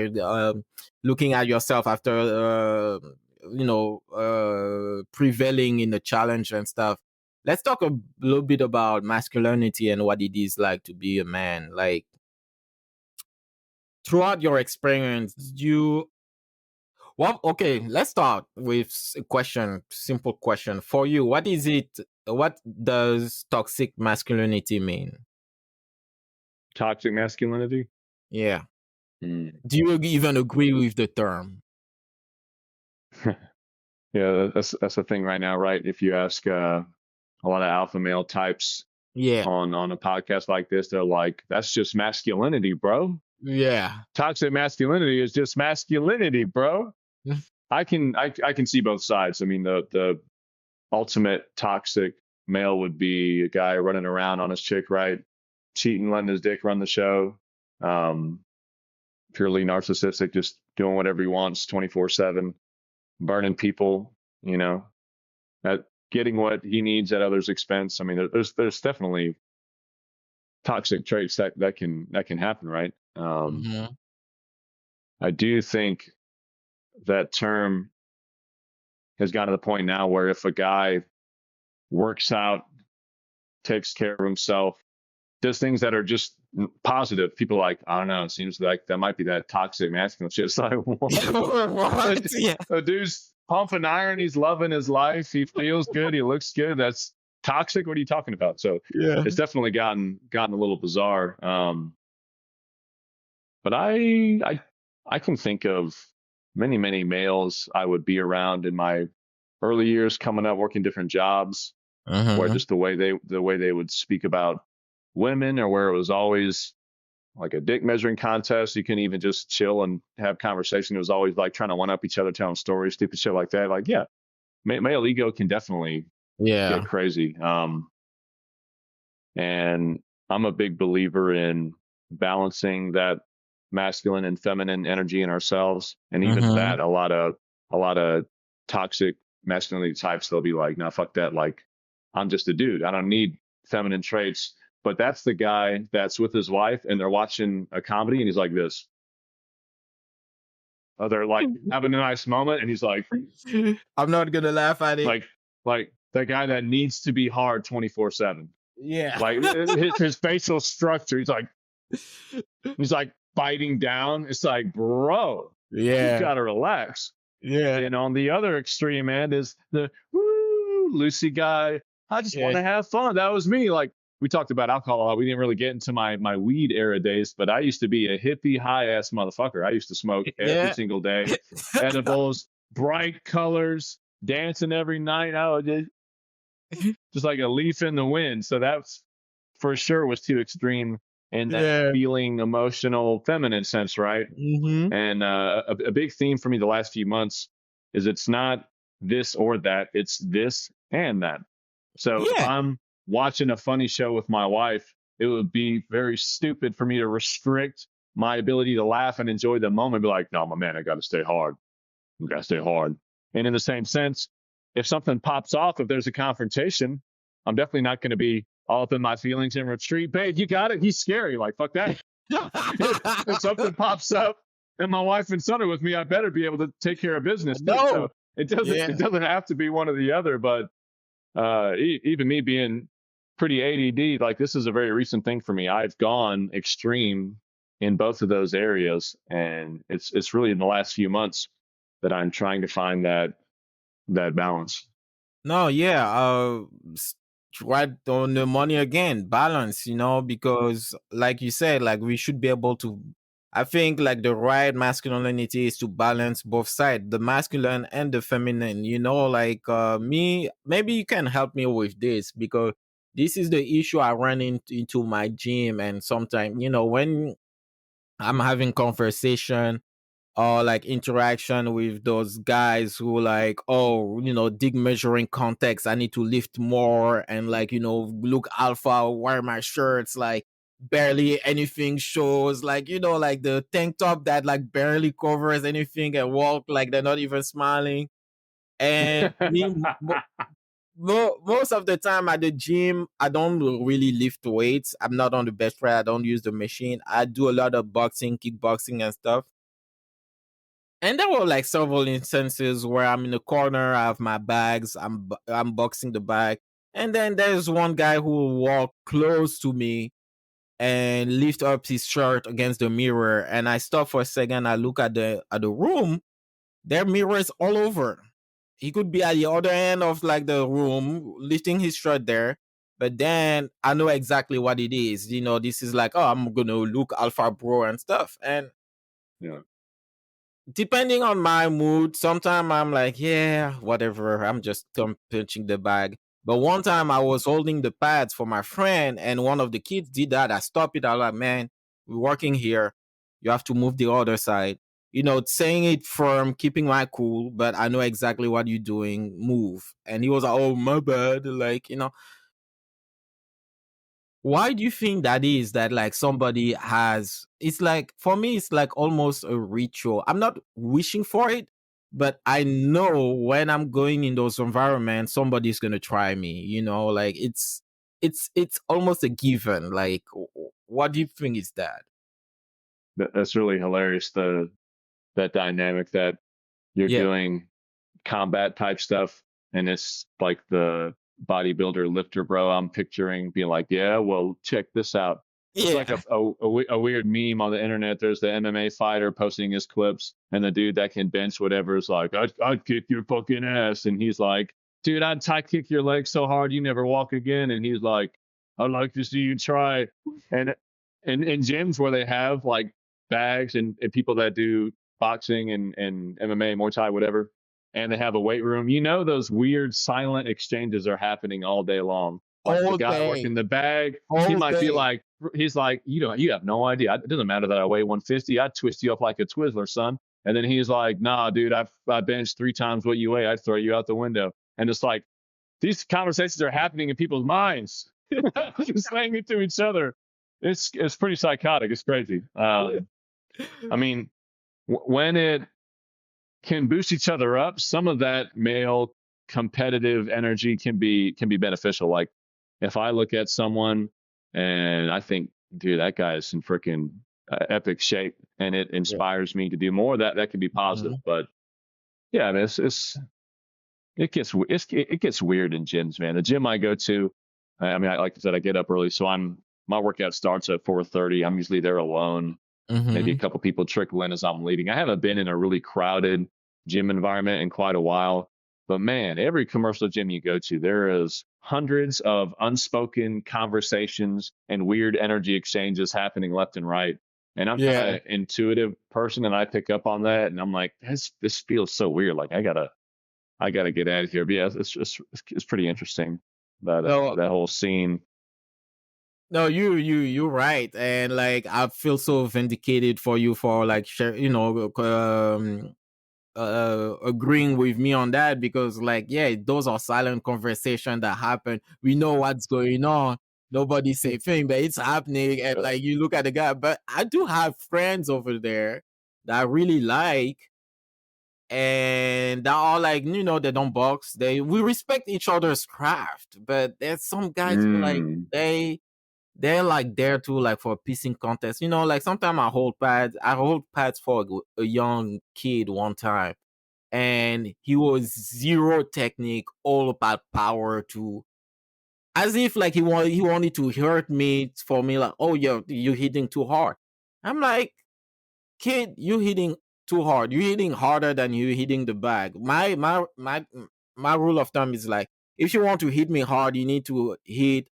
[SPEAKER 1] looking at yourself after prevailing in the challenge and stuff. Let's talk a little bit about masculinity and what it is like to be a man. Like throughout your experience, okay, let's start with a question, simple question. For you, what does toxic masculinity mean?
[SPEAKER 2] Toxic masculinity.
[SPEAKER 1] Yeah.
[SPEAKER 2] Hmm.
[SPEAKER 1] Do you even agree with the term?
[SPEAKER 2] Yeah, that's the thing right now, right? If you ask a lot of alpha male types
[SPEAKER 1] Yeah.
[SPEAKER 2] on a podcast like this, they're like, "That's just masculinity, bro.
[SPEAKER 1] Yeah.
[SPEAKER 2] Toxic masculinity is just masculinity, bro." I can see both sides. I mean, the ultimate toxic male would be a guy running around on his chick, right? Cheating, letting his dick run the show. Um, Purely narcissistic, just doing whatever he wants 24/7, burning people, you know, at getting what he needs at others' expense. I mean, there's definitely toxic traits that can happen, right?
[SPEAKER 1] Hmm.
[SPEAKER 2] I do think that term has gotten to the point now where if a guy works out, takes care of himself, does things that are just positive, people are like, I don't know, it seems like that might be that toxic masculine shit. It's like, what?
[SPEAKER 1] What? Yeah.
[SPEAKER 2] A dude's pumping iron, he's loving his life, he feels good, he looks good. That's toxic. What are you talking about? So
[SPEAKER 1] Yeah.
[SPEAKER 2] it's definitely gotten a little bizarre. But I can think of many males I would be around in my early years coming up, working different jobs, where
[SPEAKER 1] Hmm.
[SPEAKER 2] just the way they would speak about women, or where it was always like a dick measuring contest. You couldn't even just chill and have conversation. It was always like trying to one up each other, telling stories, stupid shit like that. Like, yeah, male ego can definitely get
[SPEAKER 1] Yeah.
[SPEAKER 2] crazy. And I'm a big believer in balancing that masculine and feminine energy in ourselves. And even
[SPEAKER 1] Hmm.
[SPEAKER 2] that, a lot of toxic masculinity types, they'll be like, no, fuck that. Like, I'm just a dude. I don't need feminine traits. But that's the guy that's with his wife and they're watching a comedy and he's like this. They're like having a nice moment and he's
[SPEAKER 1] I'm not gonna laugh at it.
[SPEAKER 2] like, like the guy that needs to be hard 24/7.
[SPEAKER 1] Yeah.
[SPEAKER 2] Like his facial structure, he's like biting down. It's like, bro, you
[SPEAKER 1] Yeah.
[SPEAKER 2] gotta relax.
[SPEAKER 1] Yeah.
[SPEAKER 2] And on the other extreme end is the woo Lucy guy. I just
[SPEAKER 1] Yeah.
[SPEAKER 2] want to have fun. That was me. Like we talked about alcohol a lot. We didn't really get into my weed era days, but I used to be a hippie high ass motherfucker. I used to smoke every
[SPEAKER 1] Yeah.
[SPEAKER 2] single day, edibles, bright colors, dancing every night. I was just like a leaf in the wind. So that's for sure was too extreme in that
[SPEAKER 1] Yeah.
[SPEAKER 2] feeling emotional feminine sense, right?
[SPEAKER 1] Mhm.
[SPEAKER 2] And a big theme for me the last few months is it's not this or that, it's this and that. So if
[SPEAKER 1] Yeah.
[SPEAKER 2] I'm watching a funny show with my wife, it would be very stupid for me to restrict my ability to laugh and enjoy the moment. Be like, no, my man, I got to stay hard. I got to stay hard. And in the same sense, if something pops off, if there's a confrontation, I'm definitely not going to be all up in my feelings and retreat. Babe, you got it. He's scary. Like, fuck that. If something pops up and my wife and son are with me, I better be able to take care of business too.
[SPEAKER 1] No.
[SPEAKER 2] So it doesn't
[SPEAKER 1] Yeah.
[SPEAKER 2] it doesn't have to be one or the other. But even me being pretty ADD, like this is a very recent thing for me. I've gone extreme in both of those areas, and it's really in the last few months that I'm trying to find that balance.
[SPEAKER 1] No, yeah, right on the money again, balance, because like you said, like we should be able to, I think like the right masculinity is to balance both sides, the masculine and the feminine, like me, maybe you can help me with this because this is the issue I run into my gym and sometimes, when I'm having conversation or like interaction with those guys who like, oh, dig measuring context. I need to lift more and like, look alpha, wear my shirts, like barely anything shows, like, like the tank top that like barely covers anything and walk like they're not even smiling. And me, most of the time at the gym, I don't really lift weights. I'm not on the best way. I don't use the machine. I do a lot of boxing, kickboxing, and stuff. And there were like several instances where I'm in the corner, I have my bags, I'm boxing the bag, and then there's one guy who will walk close to me and lift up his shirt against the mirror, and I stop for a second. I look at the room. There are mirrors all over. He could be at the other end of like the room, lifting his shirt there. But then I know exactly what it is. This is like, oh, I'm gonna look alpha bro and stuff. And
[SPEAKER 2] Yeah.
[SPEAKER 1] depending on my mood, sometimes I'm like, yeah, whatever. I'm just punching the bag. But one time I was holding the pads for my friend, and one of the kids did that. I stopped it. I was like, man, we're working here. You have to move the other side. Saying it firm, keeping my cool, but I know exactly what you're doing. Move. And he was like, oh, my bad. Like, why do you think that is that like somebody has it's like for me it's like almost a ritual. I'm not wishing for it, but I know when I'm going in those environments somebody's going to try me, like it's almost a given. Like what do you think is that?
[SPEAKER 2] That's really hilarious. That dynamic that you're
[SPEAKER 1] Yeah.
[SPEAKER 2] doing combat type stuff, and it's like the bodybuilder lifter bro I'm picturing being like, yeah, well, check this out. It's like
[SPEAKER 1] Yeah.
[SPEAKER 2] a weird meme on the internet. There's the MMA fighter posting his clips, and the dude that can bench whatever is like, I'd kick your fucking ass, and he's like, dude, I'd tie kick your leg so hard you never walk again, and he's like, I'd like to see you try. And in gyms where they have like bags and people that do boxing and MMA, Muay Thai, whatever, and they have a weight room, those weird silent exchanges are happening all day long. Like the
[SPEAKER 1] All
[SPEAKER 2] guy
[SPEAKER 1] day.
[SPEAKER 2] working the bag, he
[SPEAKER 1] All
[SPEAKER 2] might be
[SPEAKER 1] day.
[SPEAKER 2] like, he's like, you have no idea. It doesn't matter that I weigh 150. I'd twist you up like a Twizzler, son. And then he's like, nah, dude, I benched 3 times what you weigh. I'd throw you out the window. And it's like, these conversations are happening in people's minds, just saying it to each other. It's pretty psychotic. It's crazy. I mean, when it can boost each other up, some of that male competitive energy can be beneficial. Like if I look at someone and I think, dude, that guy is in freaking epic shape, and it
[SPEAKER 1] Yeah.
[SPEAKER 2] inspires me to do more, that could be positive.
[SPEAKER 1] Mhm.
[SPEAKER 2] But yeah, I mean, it gets weird in gyms, man. The gym I go to, I mean, like I said, I get up early, so my workout starts at 4:30. I'm usually there alone, maybe a
[SPEAKER 1] Mhm.
[SPEAKER 2] couple people trickle in as I'm leading. I haven't been in a really crowded gym environment in quite a while, but man, every commercial gym you go to, there is hundreds of unspoken conversations and weird energy exchanges happening left and right. And I'm kind
[SPEAKER 1] Yeah.
[SPEAKER 2] of intuitive person, and I pick up on that, and I'm like, this feels so weird. Like I gotta get out of here. But yeah, it's pretty interesting that
[SPEAKER 1] No,
[SPEAKER 2] that whole scene.
[SPEAKER 1] no, you're right, and like I feel so vindicated for you for like share, agreeing with me on that because like yeah, those are silent conversations that happen. We know what's going on. Nobody say thing, but it's happening, and like you look at the guy. But I do have friends over there that I really like, and they're all like, they don't box. We respect each other's craft, but there's some guys who like
[SPEAKER 2] Mm.
[SPEAKER 1] they're like there to like for a pissing contest. Like sometimes I hold pads for a young kid one time, and he was zero technique, all about power to as if like he wanted to hurt me for me, like, oh you're hitting too hard. I'm like, kid, you hitting too hard. You're hitting harder than you hitting the bag. My rule of thumb is like, if you want to hit me hard, you need to hit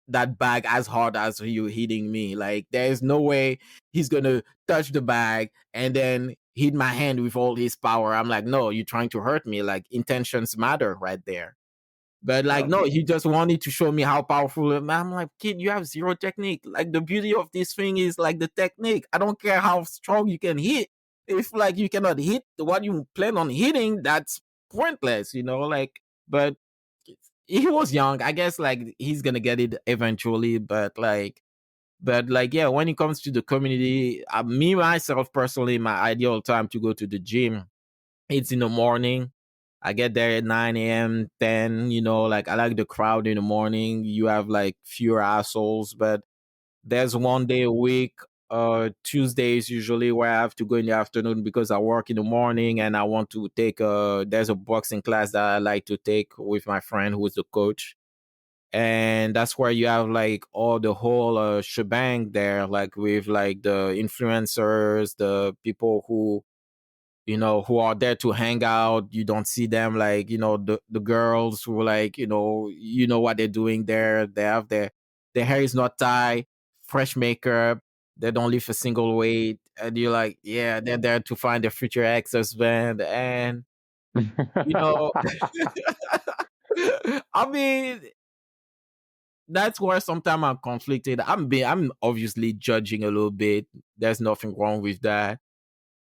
[SPEAKER 1] that bag as hard as you hitting me. Like there's no way he's gonna touch the bag and then hit my hand with all his power. I'm like, no, you're trying to hurt me. Like intentions matter right there. But like,
[SPEAKER 2] Oh.
[SPEAKER 1] no, he just wanted to show me how powerful. I'm like, kid, you have zero technique. Like the beauty of this thing is like the technique. I don't care how strong you can hit. If like you cannot hit what you plan on hitting, that's pointless, Like, but he was young. I guess like he's gonna get it eventually. But like, yeah, when it comes to the community, me myself personally, my ideal time to go to the gym, it's in the morning. I get there at 9 a.m., 10, like I like the crowd in the morning. You have like fewer assholes, but there's one day a week, Tuesdays usually, where I have to go in the afternoon because I work in the morning and I want to take there's a boxing class that I like to take with my friend who's the coach. And that's where you have like all the whole shebang there, like with like the influencers, the people who are there to hang out. You don't see them like, the girls who like, what they're doing there. They have their hair is not tied, fresh makeup. They don't lift a single weight. And you're like, yeah, they're there to find their future ex-husband. And, you know, I mean, that's where sometimes I'm conflicted. I'm obviously judging a little bit. There's nothing wrong with that.
[SPEAKER 2] I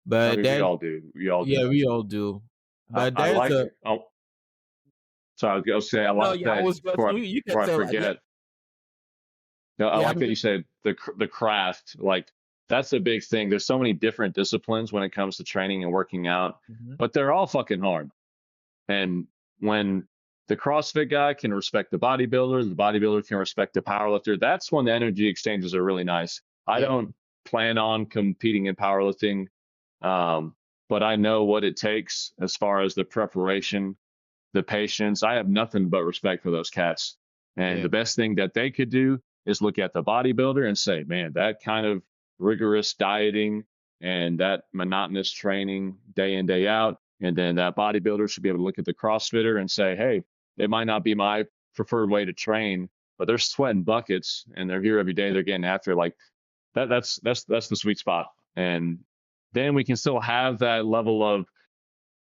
[SPEAKER 1] But
[SPEAKER 2] mean, we
[SPEAKER 1] there's
[SPEAKER 2] all do. We all
[SPEAKER 1] yeah,
[SPEAKER 2] do.
[SPEAKER 1] we all do. But
[SPEAKER 2] I
[SPEAKER 1] there's
[SPEAKER 2] like.
[SPEAKER 1] a
[SPEAKER 2] Oh, sorry, I was gonna say I
[SPEAKER 1] no,
[SPEAKER 2] like
[SPEAKER 1] yeah, I
[SPEAKER 2] that
[SPEAKER 1] was just you can
[SPEAKER 2] before I
[SPEAKER 1] say like yeah,
[SPEAKER 2] forget. No, I
[SPEAKER 1] yeah,
[SPEAKER 2] like that you said the craft. Like that's a big thing. There's so many different disciplines when it comes to training and working out,
[SPEAKER 1] mhm,
[SPEAKER 2] but they're all fucking hard. And when the CrossFit guy can respect the bodybuilder can respect the powerlifter, that's when the energy exchanges are really nice. I
[SPEAKER 1] yeah,
[SPEAKER 2] don't plan on competing in powerlifting, um, but I know what it takes as far as the preparation, the patience. I have nothing but respect for those cats. And
[SPEAKER 1] yeah,
[SPEAKER 2] the best thing that they could do is look at the bodybuilder and say, man, that kind of rigorous dieting and that monotonous training day in, day out. And then that bodybuilder should be able to look at the CrossFitter and say, hey, it might not be my preferred way to train, but they're sweating buckets and they're here every day. They're getting after it. Like that's the sweet spot. And then we can still have that level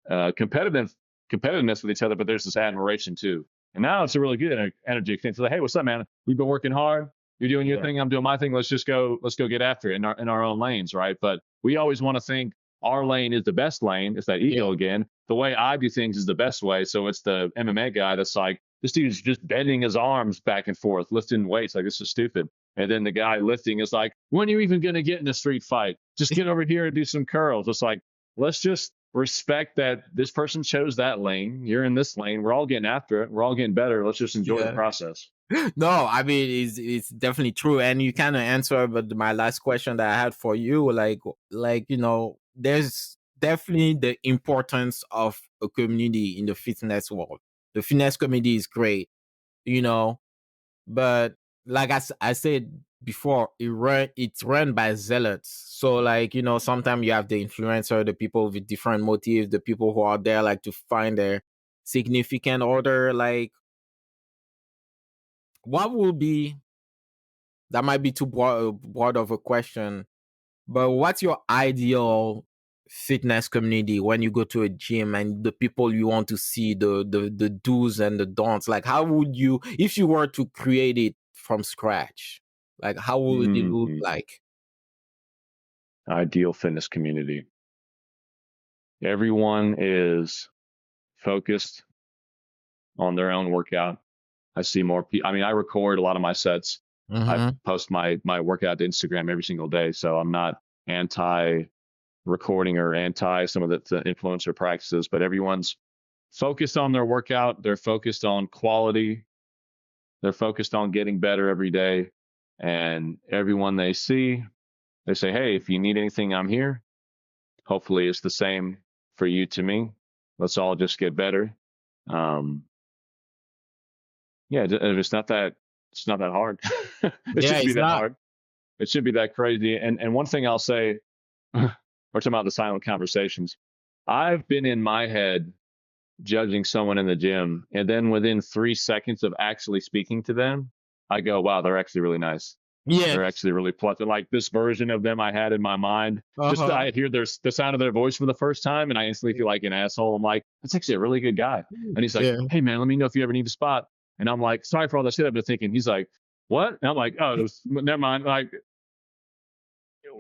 [SPEAKER 2] of competitive competitiveness with each other, but there's this admiration too. And now it's a really good energy exchange. So like, hey, what's up, man? We've been working hard. You're doing your
[SPEAKER 1] yeah,
[SPEAKER 2] thing. I'm doing my thing. Let's go get after it in our own lanes, right? But we always want to think our lane is the best lane. It's that
[SPEAKER 1] yeah,
[SPEAKER 2] ego again. The way I do things is the best way. So it's the MMA guy that's like, this dude's just bending his arms back and forth, lifting weights. Like, this is stupid. And then the guy lifting is like, when are you even going to get in a street fight? Just get over here and do some curls. It's like, let's just respect that this person chose that lane. You're in this lane. We're all getting after it. We're all getting better. Let's just enjoy the
[SPEAKER 1] yeah.
[SPEAKER 2] process.
[SPEAKER 1] No, I mean it's definitely true, and you kind of answer. But my last question that I had for you, like there's definitely the importance of a community in the fitness world. The fitness community is great, you know, but like I said before, it's run by zealots. So like, sometimes you have the influencer, the people with different motives, the people who are there like to find their significant other, like what will be that might be too broad of a question, but what's your ideal fitness community when you go to a gym and the people you want to see, the do's and the don'ts? Like, how would you, if you were to create it from scratch, like, how would it look
[SPEAKER 2] Mhm.
[SPEAKER 1] like?
[SPEAKER 2] Ideal fitness community. Everyone is focused on their own workout. I see more people. I mean, I record a lot of my sets. I
[SPEAKER 1] Mm-hmm.
[SPEAKER 2] post my workout to Instagram every single day, so I'm not anti recording or anti some of the influencer practices, but everyone's focused on their workout. They're focused on quality. They're focused on getting better every day. And everyone they see, they say, hey, if you need anything, I'm here. Hopefully, it's the same for you to me. Let's all just get better. Um, yeah, it's not that hard. It
[SPEAKER 1] Yeah,
[SPEAKER 2] shouldn't be
[SPEAKER 1] it's
[SPEAKER 2] that
[SPEAKER 1] not.
[SPEAKER 2] hard. It should be that crazy. And one thing I'll say, we're talking about the silent conversations. I've been in my head judging someone in the gym, and then within 3 seconds of actually speaking to them, I go, "Wow, they're actually really nice.
[SPEAKER 1] Yeah.
[SPEAKER 2] They're actually really pleasant." Like this version of them I had in my mind, just
[SPEAKER 1] Uh-huh.
[SPEAKER 2] I hear the sound of their voice for the first time, and I instantly feel like an asshole. I'm like, "That's actually a really good guy." And he's like,
[SPEAKER 1] Yeah.
[SPEAKER 2] "Hey man, let me know if you ever need a spot." And I'm like, "Sorry for all that shit I've been thinking." He's like, "What?" And I'm like, "Oh, never mind." Like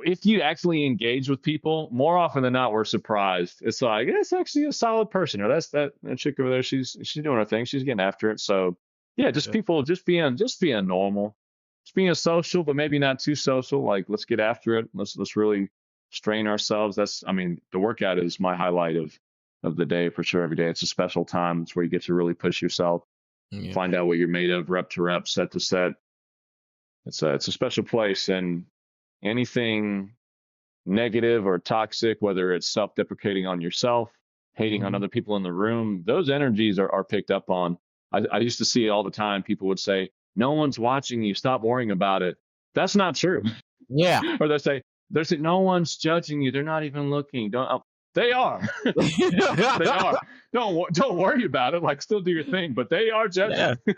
[SPEAKER 2] if you actually engage with people, more often than not, we're surprised. It's like it's actually a solid person, or that's that chick over there. She's doing her thing. She's getting after it. So yeah, just
[SPEAKER 1] Yeah.
[SPEAKER 2] people just being normal, just being social, but maybe not too social. Like let's get after it. Let's really strain ourselves. That's I mean the workout is my highlight of the day for sure. Every day it's a special time. It's where you get to really push yourself,
[SPEAKER 1] Yeah.
[SPEAKER 2] find out what you're made of, rep to rep, set to set. It's a special place, and anything negative or toxic, whether it's self deprecating on yourself, hating on
[SPEAKER 1] Mhm.
[SPEAKER 2] other people in the room, those energies are picked up on. I used to see it all the time. People would say, no one's watching you. Stop worrying about it. That's not true.
[SPEAKER 1] Yeah.
[SPEAKER 2] Or they say, no one's judging you. They're not even looking. Don't, they are. They are. Don't worry about it. Like, still do your thing, but they are
[SPEAKER 1] Yeah.
[SPEAKER 2] judging.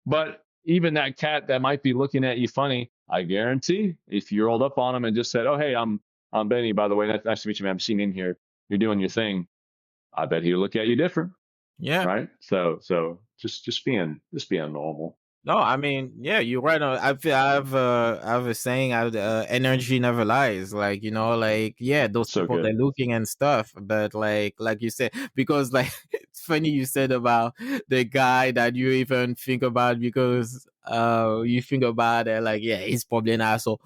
[SPEAKER 2] But even that cat that might be looking at you funny, I guarantee if you rolled up on him and just said, "Oh, hey, I'm Benny, by the way. Nice to meet you, man. I've seen you in here. You're doing your thing." I bet he'll look at you different,
[SPEAKER 1] Yeah.
[SPEAKER 2] right? So just being normal.
[SPEAKER 1] No, I mean, yeah, you're right. I have a saying, energy never lies. Like, like, yeah, those
[SPEAKER 2] So
[SPEAKER 1] people, they're
[SPEAKER 2] good.
[SPEAKER 1] looking and stuff, but like you said, because like, it's funny you said about the guy that you even think about because, you think about it, like, yeah, he's probably an asshole.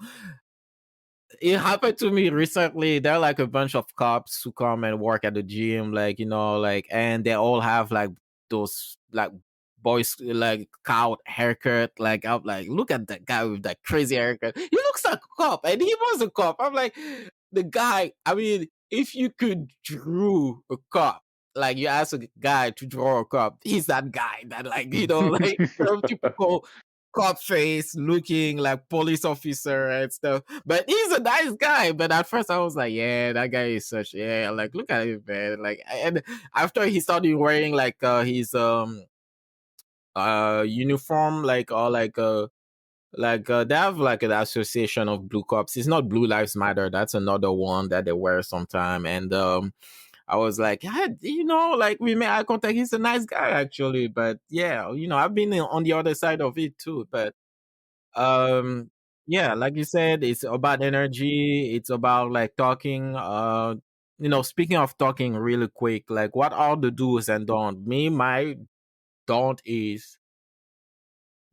[SPEAKER 1] It happened to me recently. There are like a bunch of cops who come and work at the gym, like, like, and they all have like those like boys like cow haircut. Like, I'm like, look at that guy with that crazy haircut. He looks like a cop, and he was a cop. I'm like, the guy. I mean, if you could drew a cop, like you ask a guy to draw a cop, he's that guy that like like typical cop face looking like police officer and stuff. But he's a nice guy. But at first I was like, yeah, that guy is such, yeah, like look at him, man. Like, and after he started wearing like his uniform, like, or like they have like an association of blue cops. It's not Blue Lives Matter. That's another one that they wear sometime. And I was like, yeah, like we made eye contact. He's a nice guy actually. But yeah, I've been on the other side of it too. But um, yeah, like you said, it's about energy. It's about like talking. Speaking of talking really quick, like what are the do's and don't? My don't is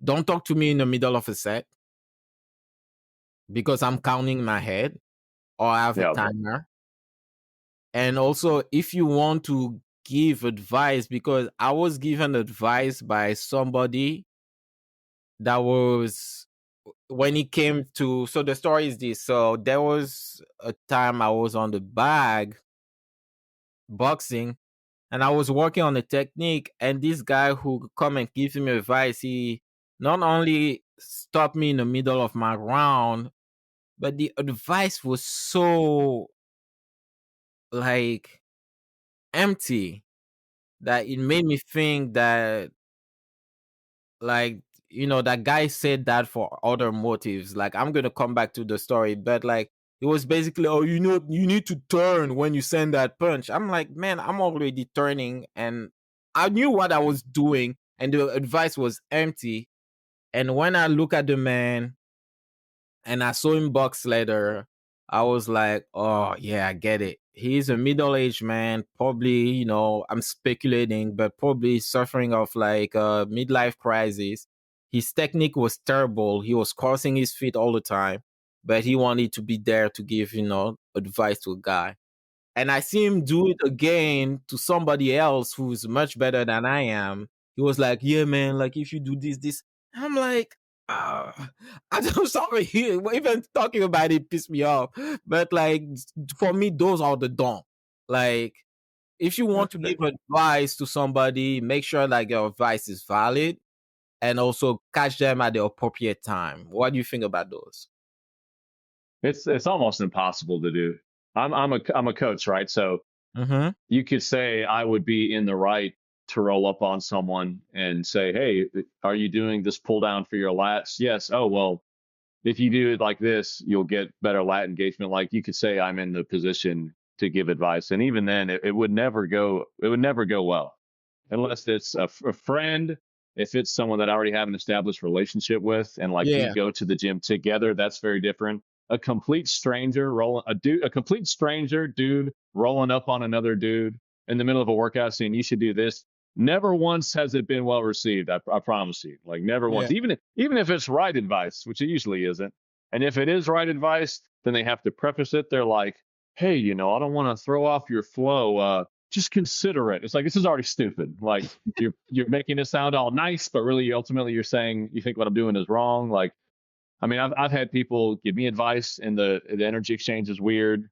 [SPEAKER 1] don't talk to me in the middle of a set because I'm counting my head or I have a
[SPEAKER 2] Yeah.
[SPEAKER 1] timer. And also, if you want to give advice, because I was given advice by somebody that was when it came to, so the story is this. So there was a time I was on the bag boxing and I was working on the technique, and this guy who come and give me advice, he not only stopped me in the middle of my round, but the advice was so like empty that it made me think that like that guy said that for other motives. Like, I'm gonna come back to the story, but like it was basically, oh, you need to turn when you send that punch. I'm like, man, I'm already turning, and I knew what I was doing, and the advice was empty. And when I look at the man and I saw him box later, I was like, oh yeah, I get it. He's a middle-aged man, probably, I'm speculating, but probably suffering of like a midlife crisis. His technique was terrible. He was crossing his feet all the time, but he wanted to be there to give, advice to a guy. And I see him do it again to somebody else who's much better than I am. He was like, "Yeah, man, like if you do this." I'm like, I'm sorry. Even talking about it pissed me off. But like for me, those are the don't. Like if you want to give advice to somebody, make sure like your advice is valid and also catch them at the appropriate time. What do you think about those?
[SPEAKER 2] It's almost impossible to do. I'm a coach, right? So
[SPEAKER 1] Mm-hmm.
[SPEAKER 2] you could say I would be in the right to roll up on someone and say, "Hey, are you doing this pull down for your lats?" Yes. Oh, well, if you do it like this, you'll get better lat engagement. Like you could say I'm in the position to give advice, and even then, it would never go. It would never go well unless it's a friend. If it's someone that I already have an established relationship with, and like we
[SPEAKER 1] Yeah.
[SPEAKER 2] go to the gym together, that's very different. A complete stranger a complete stranger dude rolling up on another dude in the middle of a workout saying you should do this. Never once has it been well received. I promise you. Like never
[SPEAKER 1] Yeah.
[SPEAKER 2] once. Even if it's right advice, which it usually isn't. And if it is right advice, then they have to preface it. They're like, "Hey, I don't want to throw off your flow. Just consider it." It's like this is already stupid. Like you're making it sound all nice, but really ultimately you're saying you think what I'm doing is wrong. Like I mean, I've had people give me advice, and the energy exchange is weird.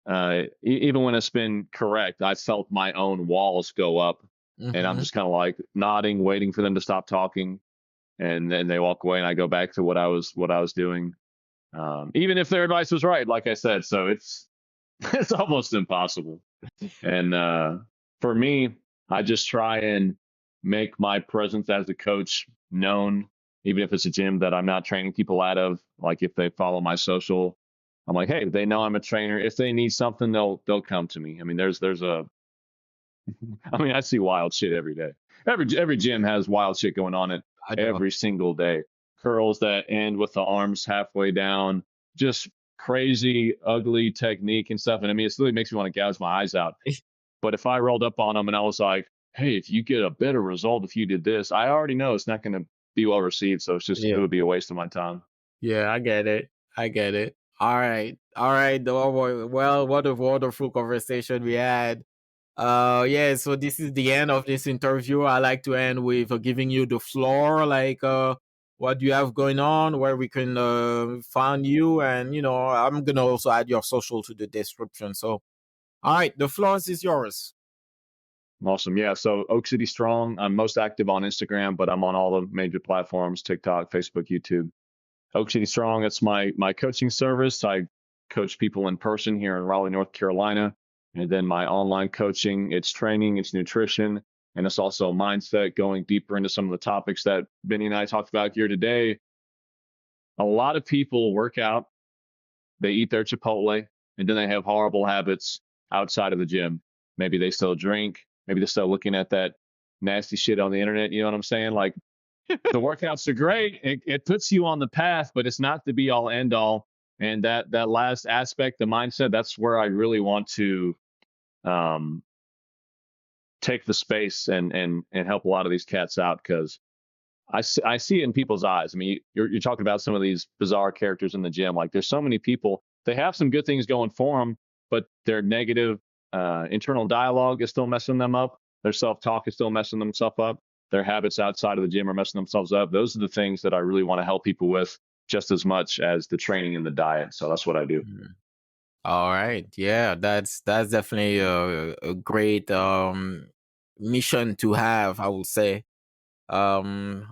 [SPEAKER 2] Even when it's been correct, I felt my own walls go up, and I'm
[SPEAKER 1] Mm-hmm.
[SPEAKER 2] just kind of like nodding, waiting for them to stop talking, and then they walk away, and I go back to what I was doing. Even if their advice was right, like I said, so it's it's almost impossible. And for me, I just try and make my presence as a coach known, even if it's a gym that I'm not training people out of. Like if they follow my social, I'm like, hey, they know I'm a trainer. If they need something, they'll come to me. I mean, there's a I mean, I see wild shit every day. Every gym has wild shit going on it
[SPEAKER 1] I do.
[SPEAKER 2] every single day. Curls that end with the arms halfway down, just crazy, ugly technique and stuff. And I mean, it really makes me want to gouge my eyes out. But if I rolled up on them and I was like, "Hey, if you get a better result if you did this," I already know it's not going to be well received. So it
[SPEAKER 1] Yeah.
[SPEAKER 2] would be a waste of my time.
[SPEAKER 1] Yeah, I get it. I get it. All right. All right. Well, what a wonderful conversation we had. Yeah, so this is the end of this interview. I like to end with giving you the floor, like what do you have going on, where we can find you, and I'm gonna also add your social to the description. So, all right, the floor is yours.
[SPEAKER 2] Awesome. Yeah. So Oak City Strong. I'm most active on Instagram, but I'm on all the major platforms: TikTok, Facebook, YouTube. Oak City Strong. It's my coaching service. I coach people in person here in Raleigh, North Carolina, and then my online coaching. It's training, it's nutrition, and it's also mindset. Going deeper into some of the topics that Benny and I talked about here today. A lot of people work out, they eat their Chipotle, and then they have horrible habits outside of the gym. Maybe they still drink. Maybe they're still looking at that nasty shit on the internet. You know what I'm saying? Like the workouts are great. It puts you on the path, but it's not the be all end all. And that last aspect, the mindset, that's where I really want to um, take the space and help a lot of these cats out because I see it in people's eyes. I mean, you're talking about some of these bizarre characters in the gym. Like there's so many people, they have some good things going for them, but their negative internal dialogue is still messing them up. Their self-talk is still messing themselves up. Their habits outside of the gym are messing themselves up. Those are the things that I really want to help people with just as much as the training and the diet. So that's what I do.
[SPEAKER 1] Mhm. All right, yeah, that's definitely a great mission to have, I would say. All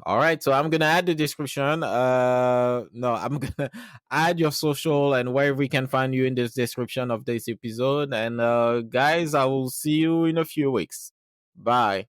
[SPEAKER 1] right, so I'm gonna add the description. No, I'm gonna add your social and where we can find you in this description of this episode. And guys, I will see you in a few weeks. Bye.